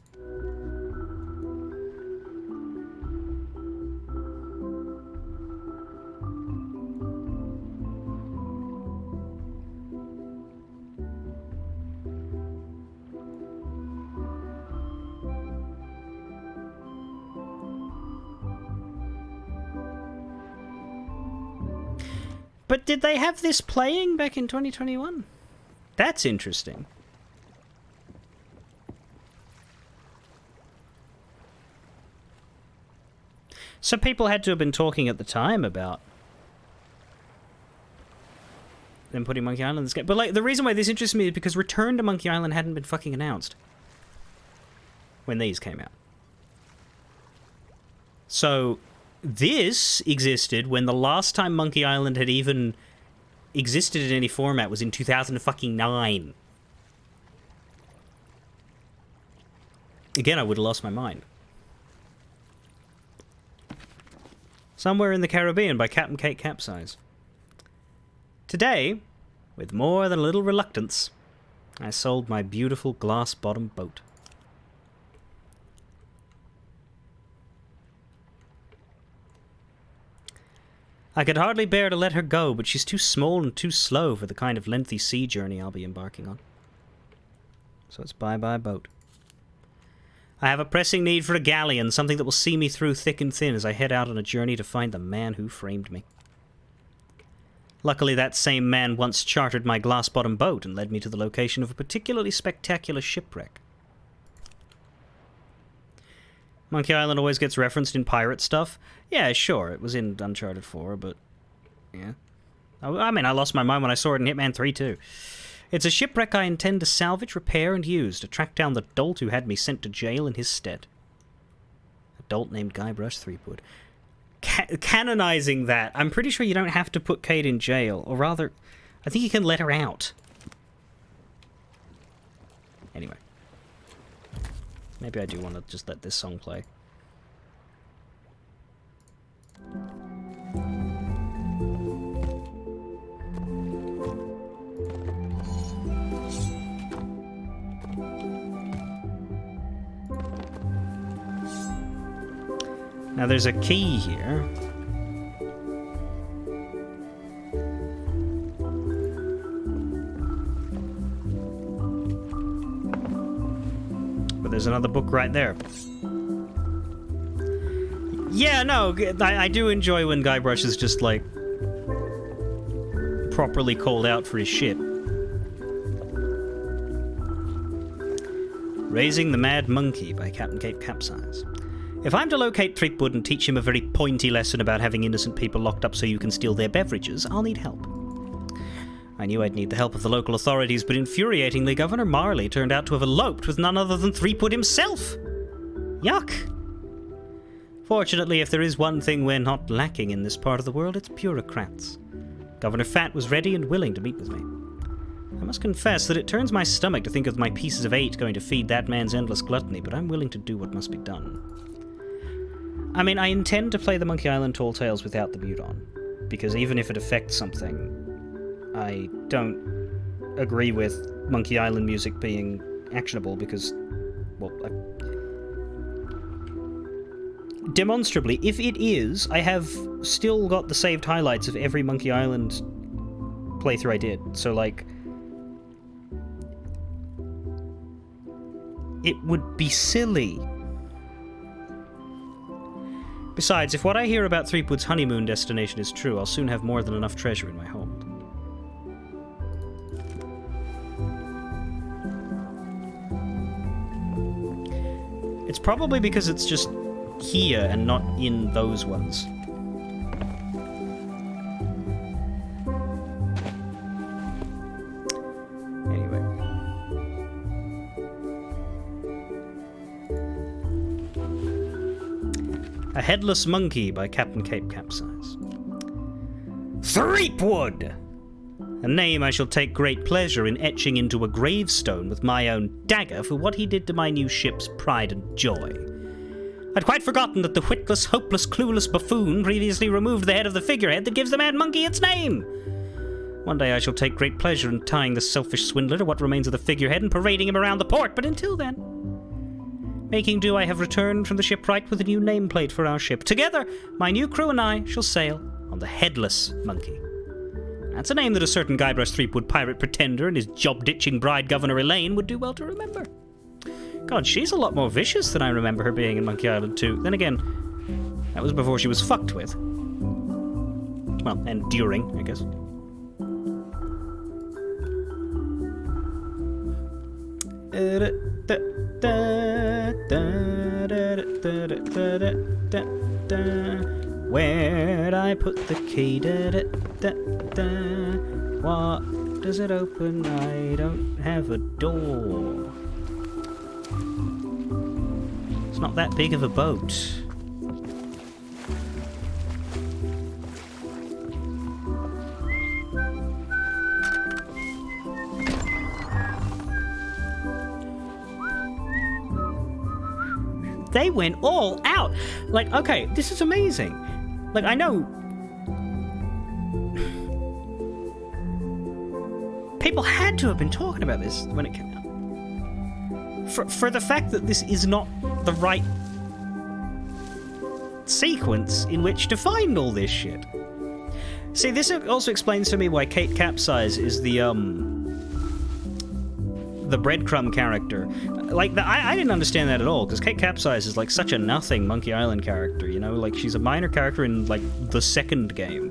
But did they have this playing back in 2021? That's interesting. So people had to have been talking at the time about them putting Monkey Island in this game. But, like, the reason why this interests me is because Return to Monkey Island hadn't been fucking announced when these came out. So this existed when the last time Monkey Island had even existed in any format was in 2009. Again, I would have lost my mind. Somewhere in the Caribbean by Captain Kate Capsize. Today, with more than a little reluctance, I sold my beautiful glass-bottomed boat. I could hardly bear to let her go, but she's too small and too slow for the kind of lengthy sea journey I'll be embarking on. So it's bye-bye boat. I have a pressing need for a galleon, something that will see me through thick and thin as I head out on a journey to find the man who framed me. Luckily, that same man once chartered my glass-bottomed boat and led me to the location of a particularly spectacular shipwreck. Monkey Island always gets referenced in pirate stuff. Yeah, sure, it was in Uncharted 4, but yeah. I mean, I lost my mind when I saw it in Hitman 3 too. It's a shipwreck I intend to salvage, repair, and use to track down the dolt who had me sent to jail in his stead. A dolt named Guybrush Threepwood. Canonizing that, I'm pretty sure you don't have to put Kate in jail, or rather, I think you can let her out. Anyway. Maybe I do want to just let this song play. Now there's a key here. But there's another book right there. Yeah, no, I do enjoy when Guybrush is just, like, properly called out for his shit. Raising the Mad Monkey by Captain Cape Capsize. If I'm to locate Threepwood and teach him a very pointy lesson about having innocent people locked up so you can steal their beverages, I'll need help. I knew I'd need the help of the local authorities, but infuriatingly, Governor Marley turned out to have eloped with none other than Threepwood himself. Yuck. Fortunately, if there is one thing we're not lacking in this part of the world, it's bureaucrats. Governor Fat was ready and willing to meet with me. I must confess that it turns my stomach to think of my pieces of 8 going to feed that man's endless gluttony, but I'm willing to do what must be done. I mean, I intend to play the Monkey Island Tall Tales without the mute on, because even if it affects something, I don't agree with Monkey Island music being actionable because, well, demonstrably, if it is, I have still got the saved highlights of every Monkey Island playthrough I did, so, like, it would be silly. Besides, if what I hear about Threepwood's honeymoon destination is true, I'll soon have more than enough treasure in my hold. It's probably because it's just here and not in those ones. Anyway. A Headless Monkey by Captain Cape Capsize. Threepwood! A name I shall take great pleasure in etching into a gravestone with my own dagger for what he did to my new ship's pride and joy. I'd quite forgotten that the witless, hopeless, clueless buffoon previously removed the head of the figurehead that gives the Mad Monkey its name. One day I shall take great pleasure in tying the selfish swindler to what remains of the figurehead and parading him around the port, but until then, making do, I have returned from the shipwright with a new nameplate for our ship. Together, my new crew and I shall sail on the Headless Monkey. That's a name that a certain Guybrush Threepwood pirate pretender and his job-ditching bride, Governor Elaine, would do well to remember. God, she's a lot more vicious than I remember her being in Monkey Island 2. Then again, that was before she was fucked with. Well, and during, I guess. Where'd I put the key? What does it open? I don't have a door. It's not that big of a boat. They went all out. Like, okay, this is amazing. Like, I know people had to have been talking about this when it came out. For the fact that this is not the right sequence in which to find all this shit. See, this also explains to me why Kate Capsize is the breadcrumb character. Like, I didn't understand that at all, because Kate Capsize is, like, such a nothing Monkey Island character, you know? Like, she's a minor character in, like, the second game.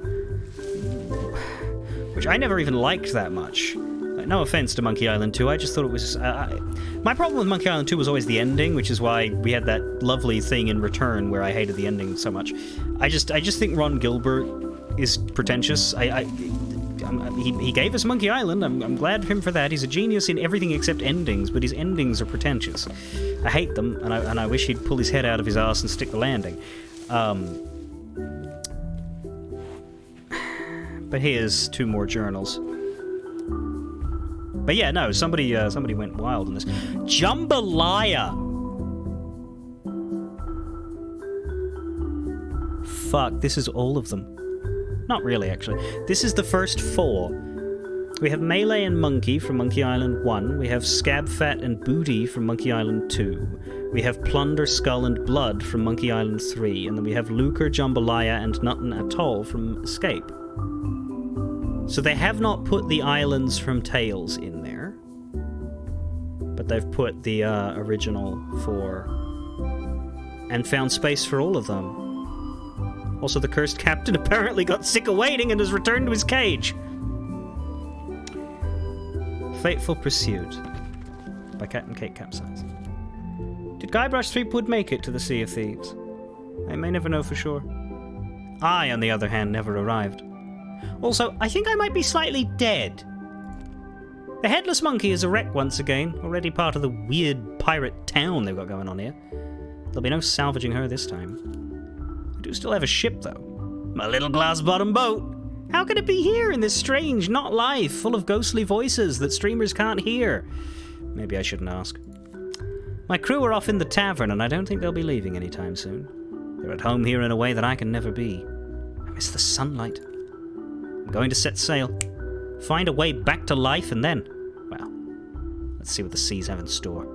Which I never even liked that much. Like, no offense to Monkey Island 2, I just thought it was... my problem with Monkey Island 2 was always the ending, which is why we had that lovely thing in Return where I hated the ending so much. I just think Ron Gilbert is pretentious. He gave us Monkey Island. I'm glad for him for that. He's a genius in everything except endings, but his endings are pretentious. I hate them, and I wish he'd pull his head out of his ass and stick the landing. But here's 2 more journals. But yeah, no, somebody went wild on this. Jambalaya! fuck, this is all of them. Not really, actually. This is the first 4. We have Melee and Monkey from Monkey Island 1. We have Scab Fat and Booty from Monkey Island 2. We have Plunder, Skull, and Blood from Monkey Island 3. And then we have Lucre, Jambalaya, and Nuttin Atoll from Escape. So they have not put the islands from Tales in there. But they've put the original 4. And found space for all of them. Also, the cursed captain apparently got sick of waiting and has returned to his cage. Fateful Pursuit by Cat and Cake Capsize. Did Guybrush Threepwood make it to the Sea of Thieves? I may never know for sure. I, on the other hand, never arrived. Also, I think I might be slightly dead. The Headless Monkey is a wreck once again, already part of the weird pirate town they've got going on here. There'll be no salvaging her this time. I do still have a ship, though. My little glass-bottom boat. How could it be here in this strange, not life, full of ghostly voices that streamers can't hear? Maybe I shouldn't ask. My crew are off in the tavern, and I don't think they'll be leaving anytime soon. They're at home here in a way that I can never be. I miss the sunlight. I'm going to set sail. Find a way back to life, and then, well, let's see what the seas have in store.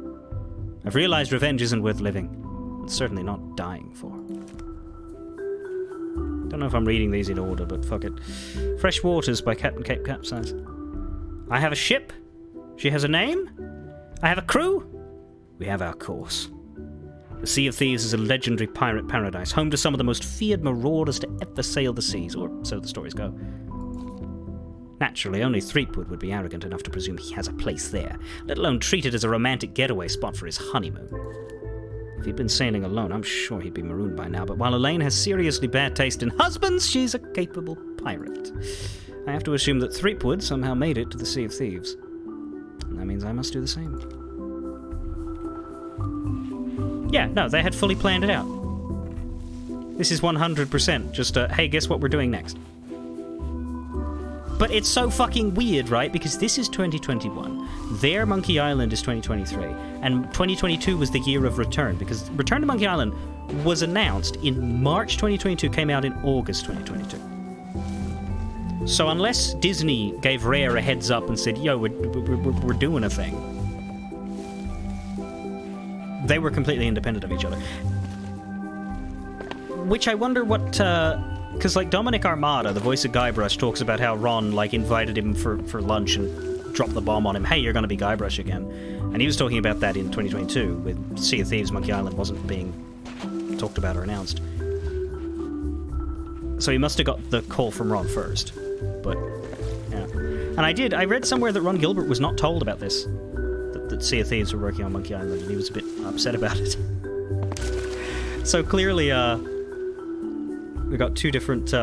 I've realized revenge isn't worth living. It's certainly not dying for. Don't know if I'm reading these in order, but fuck it. Fresh Waters by Captain Cape Capsize. I have a ship. She has a name. I have a crew. We have our course. The Sea of Thieves is a legendary pirate paradise, home to some of the most feared marauders to ever sail the seas, or so the stories go. Naturally, only Threepwood would be arrogant enough to presume he has a place there, let alone treat it as a romantic getaway spot for his honeymoon. If he'd been sailing alone, I'm sure he'd be marooned by now, but while Elaine has seriously bad taste in husbands, she's a capable pirate. I have to assume that Threepwood somehow made it to the Sea of Thieves. And that means I must do the same. Yeah, no, they had fully planned it out. This is 100% just a, hey, guess what we're doing next? But it's so fucking weird, right? Because this is 2021. Their Monkey Island is 2023. And 2022 was the year of Return, because Return to Monkey Island was announced in March 2022, came out in August 2022. So unless Disney gave Rare a heads up and said, yo, we're doing a thing, they were completely independent of each other. Which I wonder what... Because, like, Dominic Armada, the voice of Guybrush, talks about how Ron, like, invited him for lunch and dropped the bomb on him. Hey, you're going to be Guybrush again. And he was talking about that in 2022, with Sea of Thieves, Monkey Island wasn't being talked about or announced. So he must have got the call from Ron first. But, yeah. And I read somewhere that Ron Gilbert was not told about this. That Sea of Thieves were working on Monkey Island, and he was a bit upset about it. So clearly, we got two different,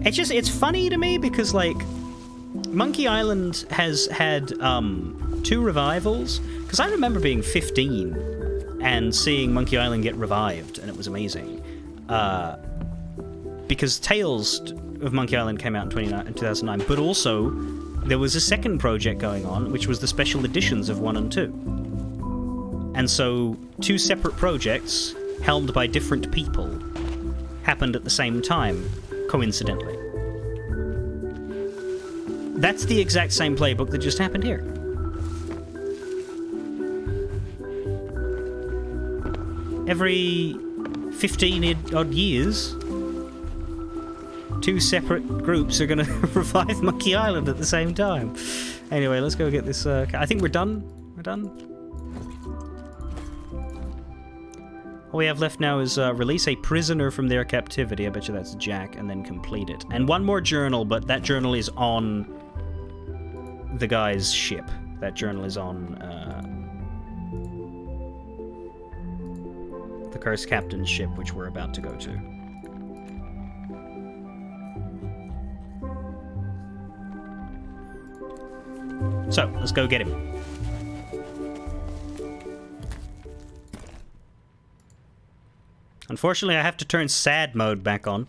It's funny to me because, like, Monkey Island has had, 2 revivals. Because I remember being 15 and seeing Monkey Island get revived, and it was amazing. Because Tales of Monkey Island came out in 2009, but also there was a second project going on, which was the special editions of 1 and 2. And so 2 separate projects, helmed by different people, happened at the same time, coincidentally. That's the exact same playbook that just happened here. Every 15-odd years, 2 separate groups are going to revive Monkey Island at the same time. Anyway, let's go get this... I think we're done. We're done. All we have left now is release a prisoner from their captivity. I bet you that's Jack, and then complete it. And one more journal, but that journal is on the guy's ship. That journal is on the Cursed Captain's ship, which we're about to go to. So, let's go get him. Unfortunately, I have to turn sad mode back on.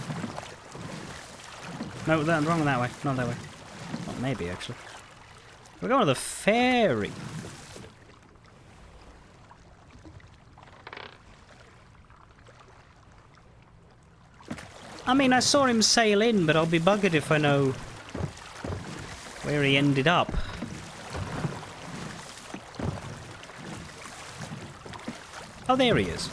No, that, wrong that way. Not that way. Well, maybe, actually. We're going to the ferry. I mean, I saw him sail in, but I'll be buggered if I know where he ended up. Oh, there he is.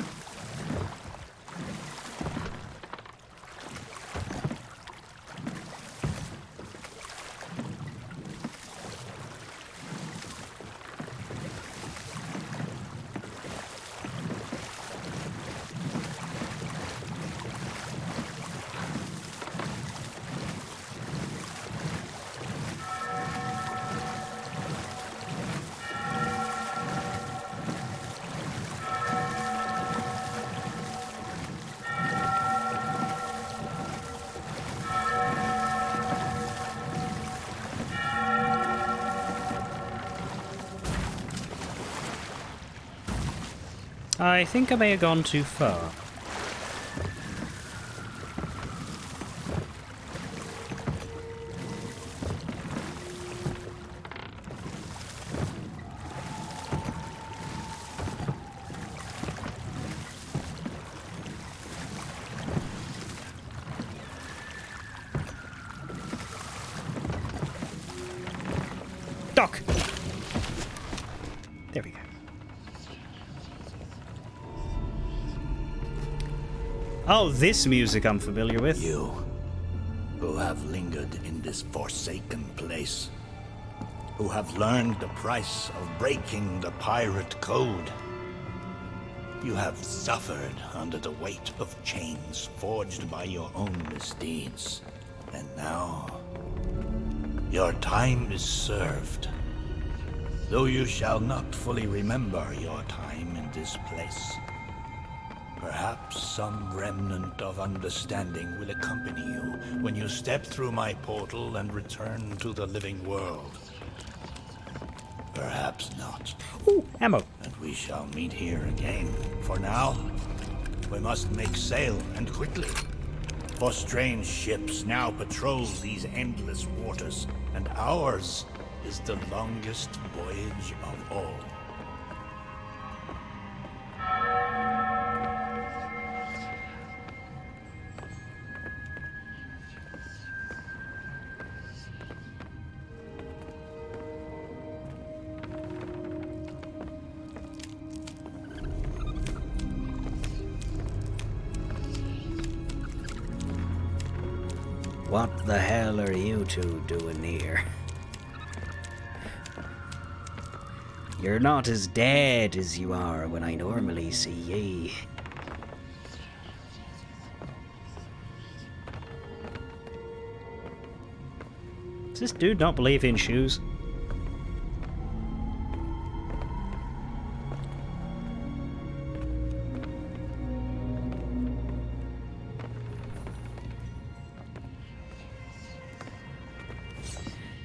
I think I may have gone too far. Doc! There we go. Oh, this music I'm familiar with. You, who have lingered in this forsaken place, who have learned the price of breaking the pirate code. You have suffered under the weight of chains forged by your own misdeeds. And now, your time is served. Though you shall not fully remember your time in this place, perhaps some remnant of understanding will accompany you when you step through my portal and return to the living world. Perhaps not. Ooh, ammo. And we shall meet here again. For now, we must make sail, and quickly. For strange ships now patrol these endless waters, and ours is the longest voyage of all. What the hell are you two doing here? You're not as dead as you are when I normally see ye. Does this dude not believe in shoes?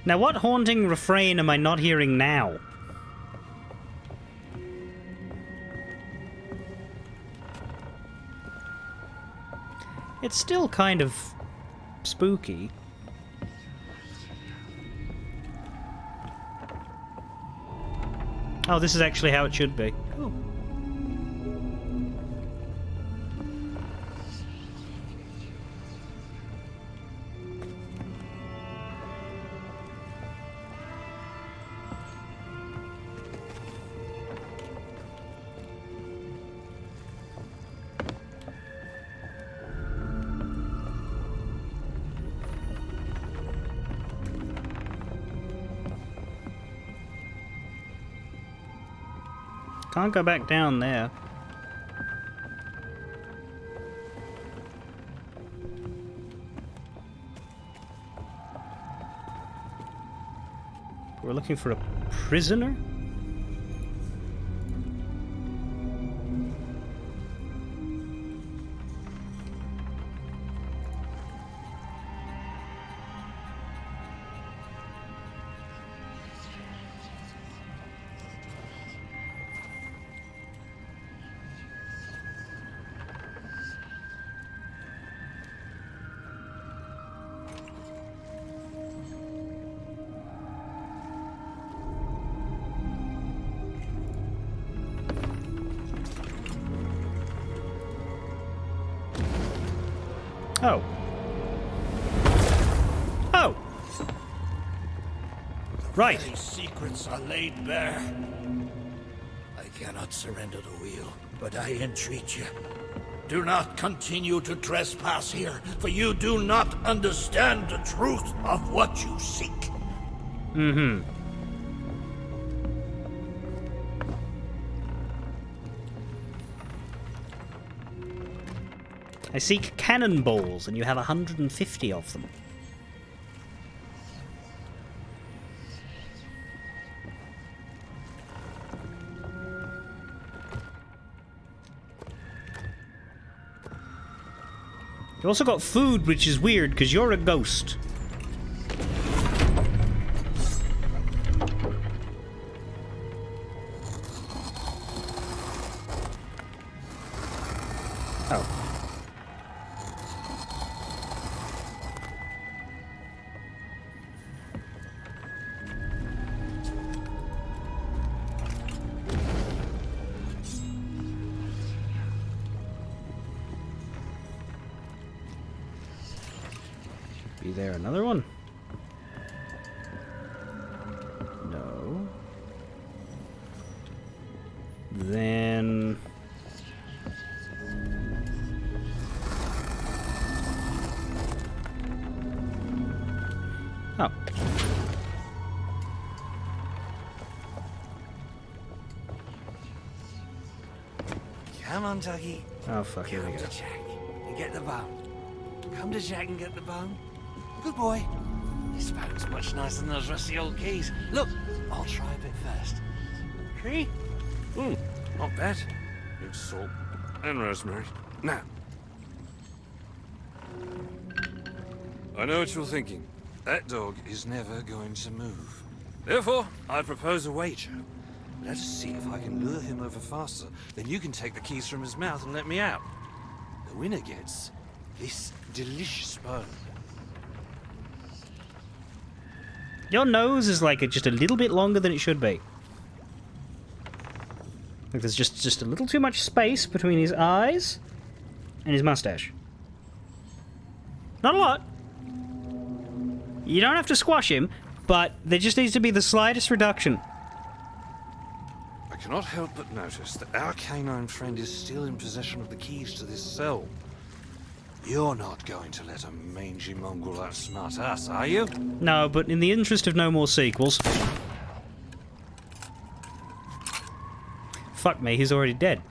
Now, what haunting refrain am I not hearing now? It's still kind of spooky. Oh, this is actually how it should be. Cool. Can't go back down there. We're looking for a prisoner? Oh. Oh! Right. These secrets are laid bare. I cannot surrender the wheel, but I entreat you. Do not continue to trespass here, for you do not understand the truth of what you seek. Mm-hmm. I seek cannonballs, and you have 150 of them. You also got food, which is weird, because you're a ghost. Oh. Be there another one? No. Then... Oh. Come on, Dougie. Oh, fuck, here we Come go. to Jack and get the bone. Come to Jack and get the bone. Good boy. This bone's much nicer than those rusty old keys. Look, I'll try a bit first. See? Not bad. It's salt and rosemary. Now. I know what you're thinking. That dog is never going to move. Therefore, I propose a wager. Let us see if I can lure him over faster. Then you can take the keys from his mouth and let me out. The winner gets this delicious bone. Your nose is like just a little bit longer than it should be. Like there's just a little too much space between his eyes and his mustache. Not a lot. You don't have to squash him, but there just needs to be the slightest reduction. I cannot help but notice that our canine friend is still in possession of the keys to this cell. You're not going to let a mangy mongrel outsmart us, are you? No, but in the interest of no more sequels... Fuck me, he's already dead.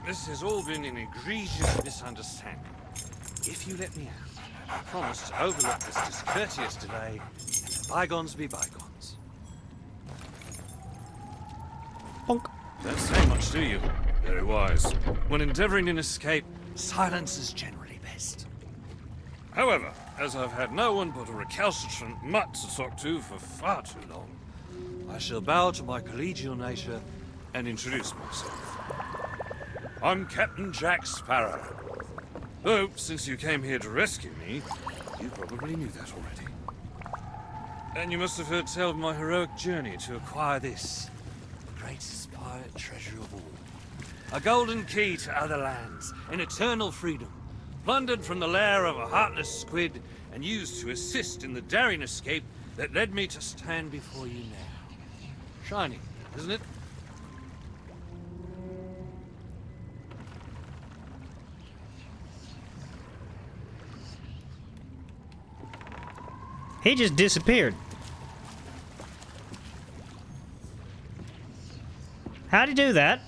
This has all been an egregious misunderstanding. If you let me out, I promise to overlook this discourteous delay and let bygones be bygones. Bonk. Don't say much, do you? Very wise. When endeavoring an escape, silence is generally best. However, as I've had no one but a recalcitrant mutt to talk to for far too long, I shall bow to my collegial nature and introduce myself. I'm Captain Jack Sparrow. Though, since you came here to rescue me, you probably knew that already. And you must have heard tell of my heroic journey to acquire this, the greatest pirate treasure of all. A golden key to other lands, an eternal freedom, plundered from the lair of a heartless squid and used to assist in the daring escape that led me to stand before you now. Shiny, isn't it? He just disappeared. How'd he do that?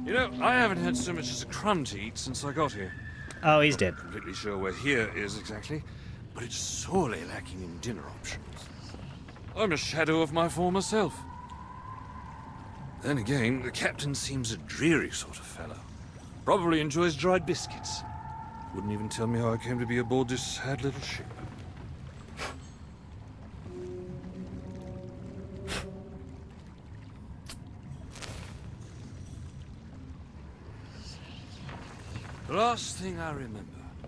You know, I haven't had so much as a crumb to eat since I got here. Oh, he's dead. Not completely sure where here is exactly, but it's sorely lacking in dinner options. I'm a shadow of my former self. Then again, the captain seems a dreary sort of fellow. Probably enjoys dried biscuits. Wouldn't even tell me how I came to be aboard this sad little ship. The last thing I remember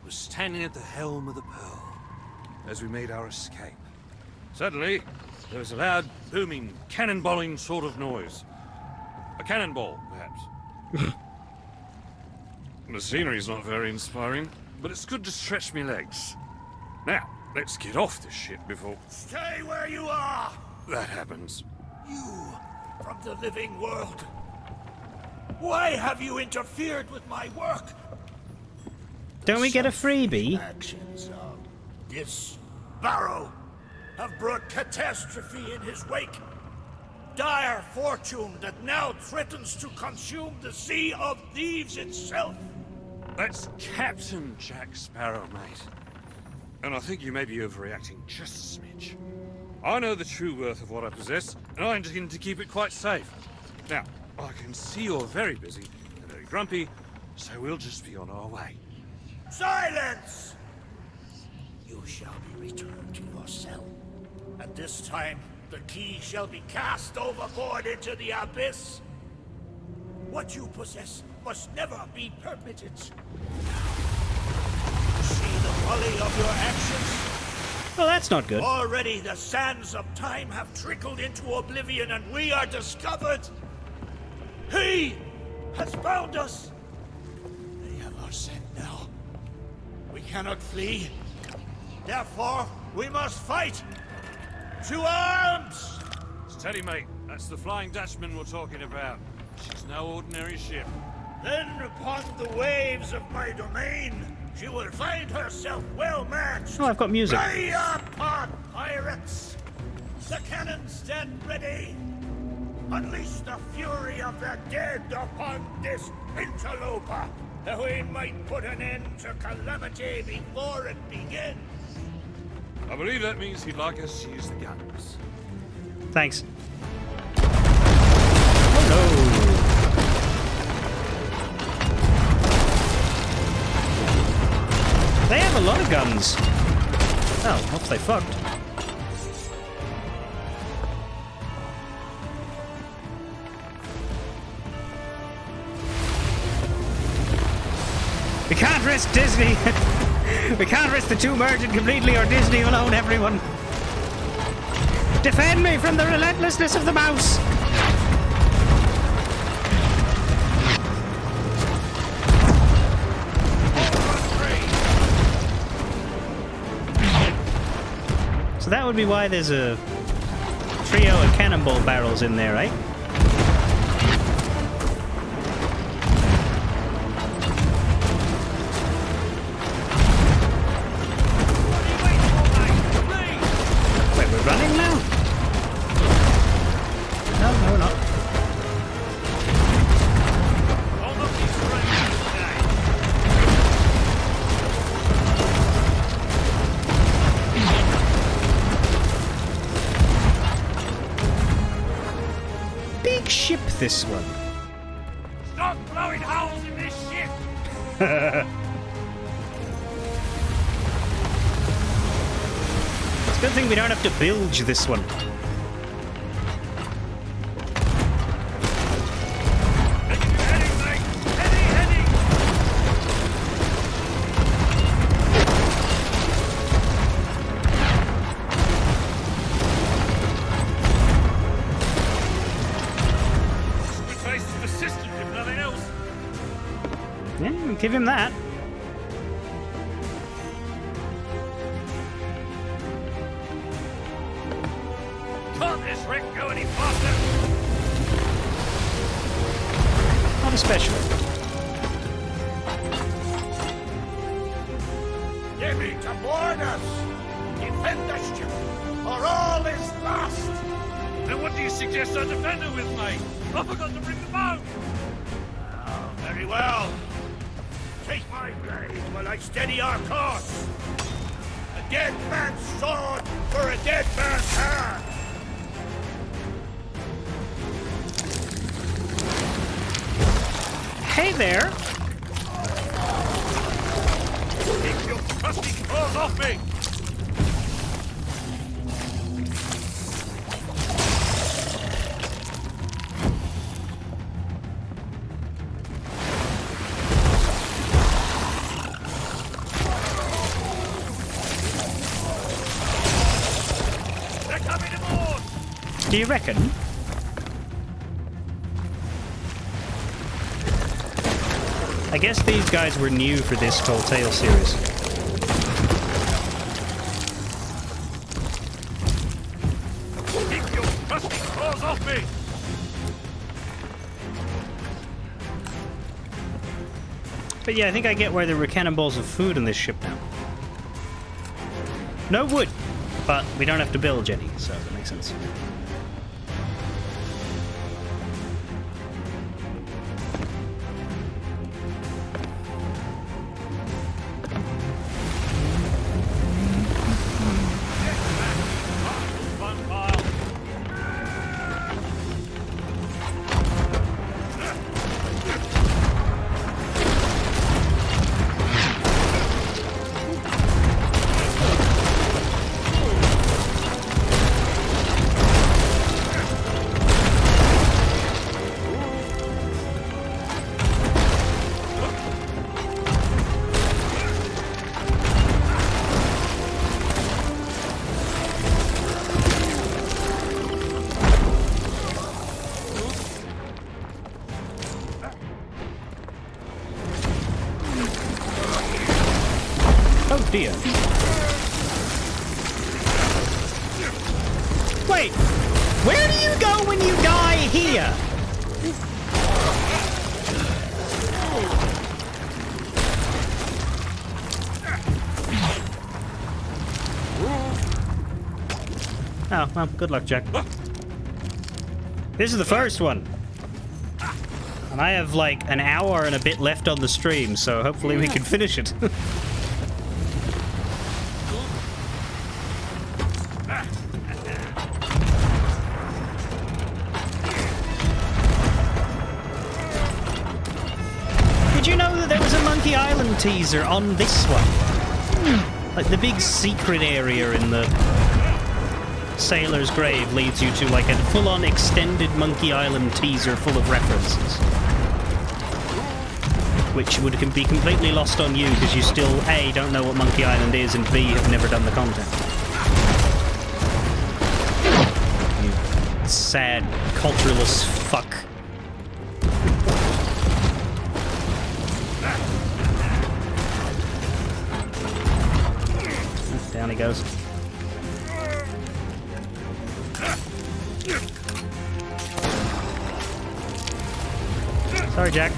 was standing at the helm of the Pearl as we made our escape. Suddenly, there was a loud, booming, cannonballing sort of noise. A cannonball, perhaps. The scenery's not very inspiring, but it's good to stretch me legs. Now, let's get off this shit before Stay where you are! that happens. You, from the living world. Why have you interfered with my work? Don't we get a freebie? Actions of this Barrow have brought catastrophe in his wake. Dire fortune that now threatens to consume the Sea of Thieves itself. That's Captain Jack Sparrow, mate. And I think you may be overreacting just a smidge. I know the true worth of what I possess, and I intend to keep it quite safe. Now, I can see you're very busy and very grumpy, so we'll just be on our way. Silence! You shall be returned to your cell. At this time, the key shall be cast overboard into the abyss. What you possess must never be permitted. See the folly of your actions? Well, that's not good. Already the sands of time have trickled into oblivion and we are discovered. He has found us. They have our scent now. We cannot flee. Therefore, we must fight. To arms! Steady, mate. That's the Flying Dutchman we're talking about. She's no ordinary ship. Then upon the waves of my domain, she will find herself well matched. Oh, I've got music. Lay upon pirates! The cannons stand ready! Unleash the fury of the dead upon this interloper, that we might put an end to calamity before it begins. I believe that means he'd like us to use the guns. Thanks. Oh no! They have a lot of guns. Oh, hope they fucked. We can't risk Disney. We can't risk the two merging completely or Disney will own everyone. Defend me from the relentlessness of the mouse. So that would be why there's a trio of cannonball barrels in there, right? Wait, we're running now? No, no, we're not. Big ship, this one. Stop blowing holes in this ship! It's a good thing we don't have to bilge this one. Heading, mate! Heading! This place is persistent, if nothing else. Yeah, give him that. Can't this wreck go any faster? Not especially. They mean to board us! Defend the ship, or all is lost! Then what do you suggest I defend her with, mate? I forgot to bring the boat! Oh, very well. Take my blade while I steady our course. A dead man's sword for a dead man's hand! Hey there. Keep your crusty claws off me! They're coming aboard! Do you reckon? I guess these guys were new for this Tall Tale series. Keep your crusty claws off me! But yeah, I think I get why there were cannonballs of food on this ship now. No wood, but we don't have to build any, so that makes sense. Fun pile. Oh dear. Wait! Where do you go when you die here? Oh, well, good luck, Jack. This is the first one. And I have like an hour and a bit left on the stream, so hopefully we can finish it. Did you know that there was a Monkey Island teaser on this one? Like the big secret area in the Sailor's Grave leads you to like a full-on extended Monkey Island teaser full of references. Which would be completely lost on you because you still, A, don't know what Monkey Island is, and B, have never done the content. You sad, cultureless fuck. Down he goes. Sorry, Jack.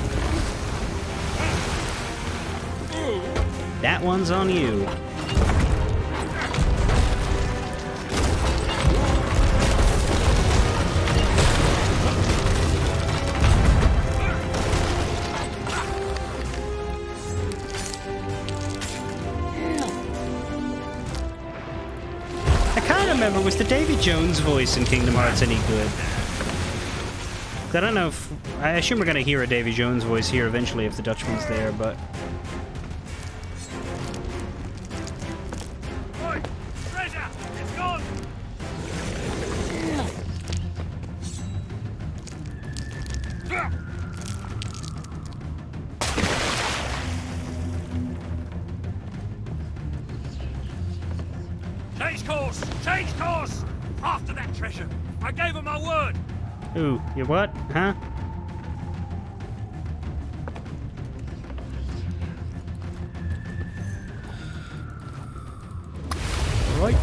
That one's on you. I can't remember, was the Davy Jones voice in Kingdom Hearts any good? I don't know if... I assume we're going to hear a Davy Jones voice here eventually if the Dutchman's there, but... Oi! Treasure! It's gone! Change course! Change course! After that treasure! I gave her my word! Ooh, you what? Huh? Right.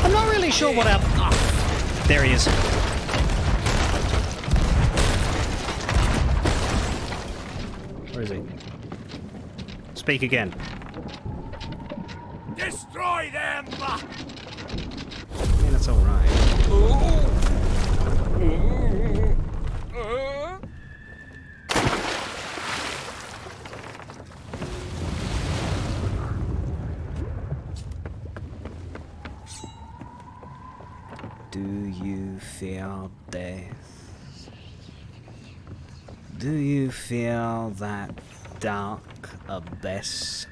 I'm not really sure what happened. Oh, there he is. Where is he? Speak again. Destroy them! Yeah, that's alright. Do you feel death? Do you feel that dark abyss?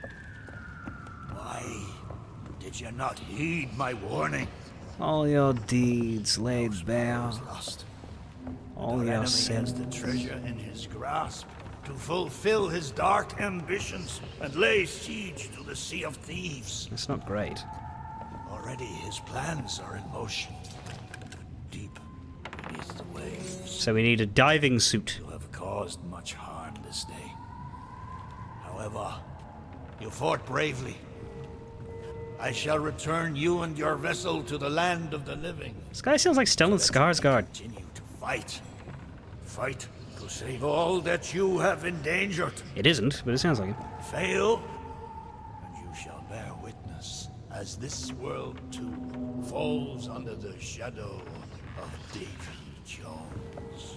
Why did you not heed my warning? All your deeds laid Those bare, was lost. all Our your enemy sins. has the treasure in his grasp. to fulfill his dark ambitions and lay siege to the Sea of Thieves. That's not great. Already his plans are in motion. Deep beneath the waves. So we need a diving suit. You have caused much harm this day. However, you fought bravely. I shall return you and your vessel to the land of the living. This guy sounds like Stellan Skarsgård. Continue to fight. Fight to save all that you have endangered. It isn't, but it sounds like it. Fail, and you shall bear witness as this world too falls under the shadow of Davy Jones.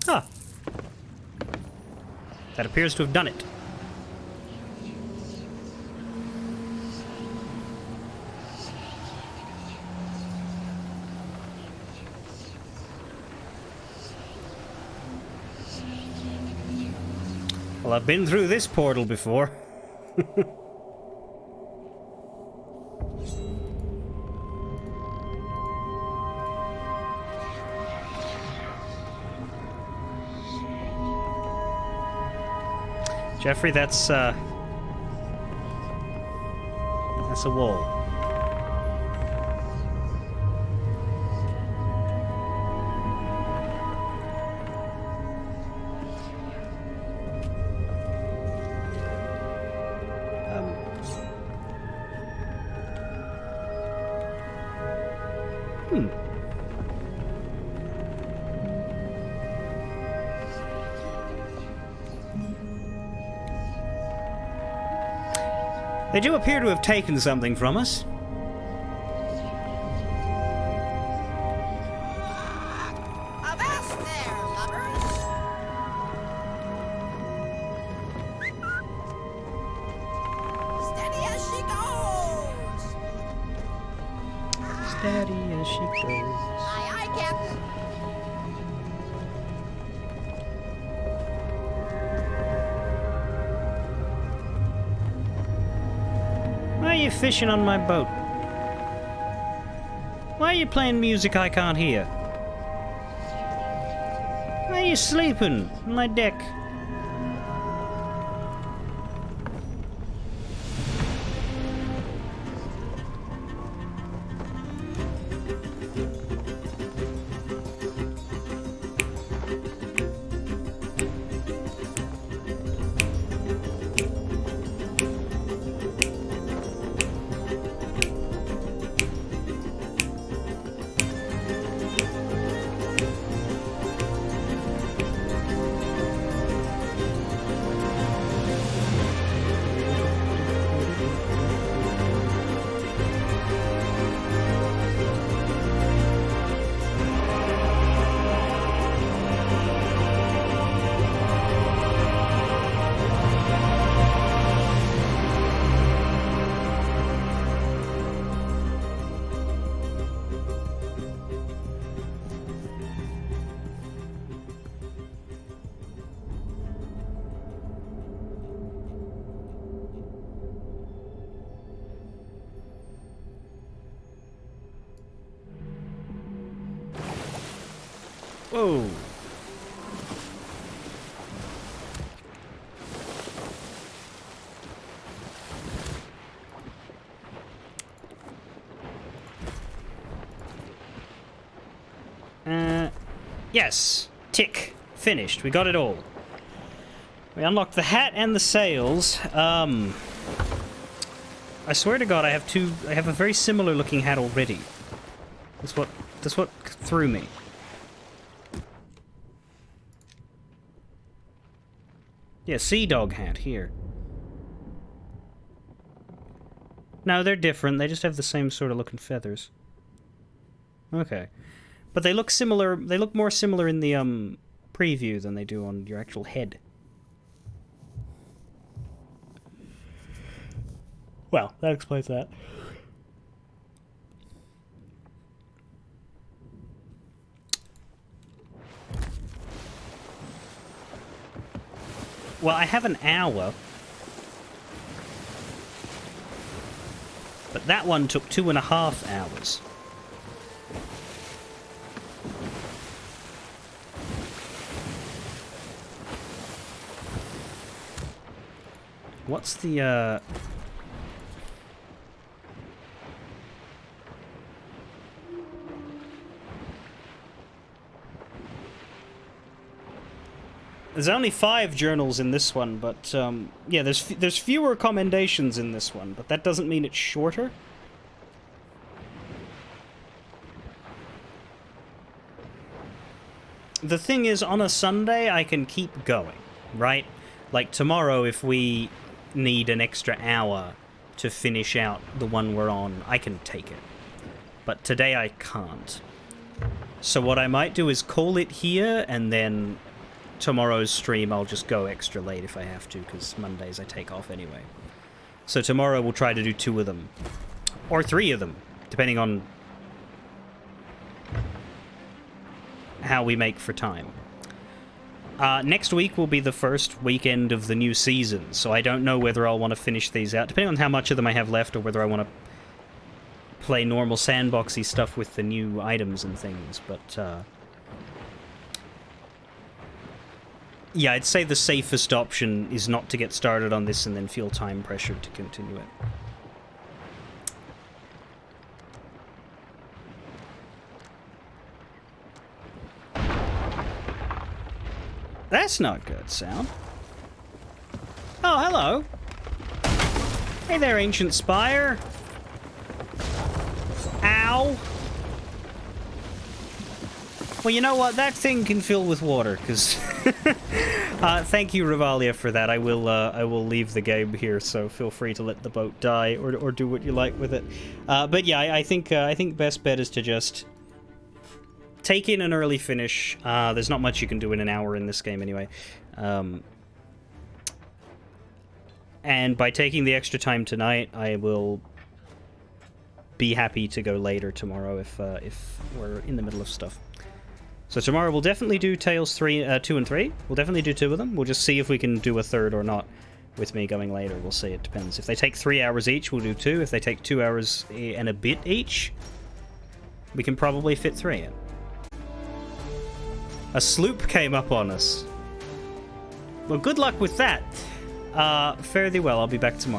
Ah. That appears to have done it. Well, I've been through this portal before. Jeffrey, that's a wall. They do appear to have taken something from us. Avast there, lovers! Steady as she goes! Steady as she goes. Aye, aye, Captain. Why are you fishing on my boat? Why are you playing music I can't hear? Why are you sleeping on my deck? Whoa. Yes. Tick. Finished. We got it all. We unlocked the hat and the sails. I swear to God, I have a very similar looking hat already. That's what threw me. Yeah, sea dog hat here. No, they're different. They just have the same sort of looking feathers. Okay. But they look similar. They look more similar in the preview than they do on your actual head. Well, that explains that. Well, I have an hour. But that one took 2.5 hours. What's the, There's only 5 journals in this one, but, yeah, there's fewer commendations in this one, but that doesn't mean it's shorter. The thing is, on a Sunday, I can keep going, right? Like, tomorrow, if we need an extra hour to finish out the one we're on, I can take it. But today I can't. So what I might do is call it here, and then tomorrow's stream I'll just go extra late if I have to, because Mondays I take off anyway. So tomorrow we'll try to do 2 of them. Or 3 of them, depending on how we make for time. Next week will be the first weekend of the new season, so I don't know whether I'll want to finish these out, depending on how much of them I have left, or whether I want to play normal sandboxy stuff with the new items and things, but, yeah, I'd say the safest option is not to get started on this and then feel time pressured to continue it. That's not good sound. Oh, hello. Hey there, ancient spire. Ow. Well, you know what? That thing can fill with water, because... thank you, Rivalia, for that. I will leave the game here, so feel free to let the boat die, or do what you like with it. But yeah, I think best bet is to just take in an early finish. There's not much you can do in an hour in this game anyway. And by taking the extra time tonight, I will be happy to go later tomorrow if we're in the middle of stuff. So tomorrow we'll definitely do Tales 2 and 3. We'll definitely do 2 of them. We'll just see if we can do a third or not with me going later. We'll see. It depends. If they take 3 hours each, we'll do 2. If they take 2 hours and a bit each, we can probably fit 3 in. A sloop came up on us. Well, good luck with that. Fare thee well. I'll be back tomorrow.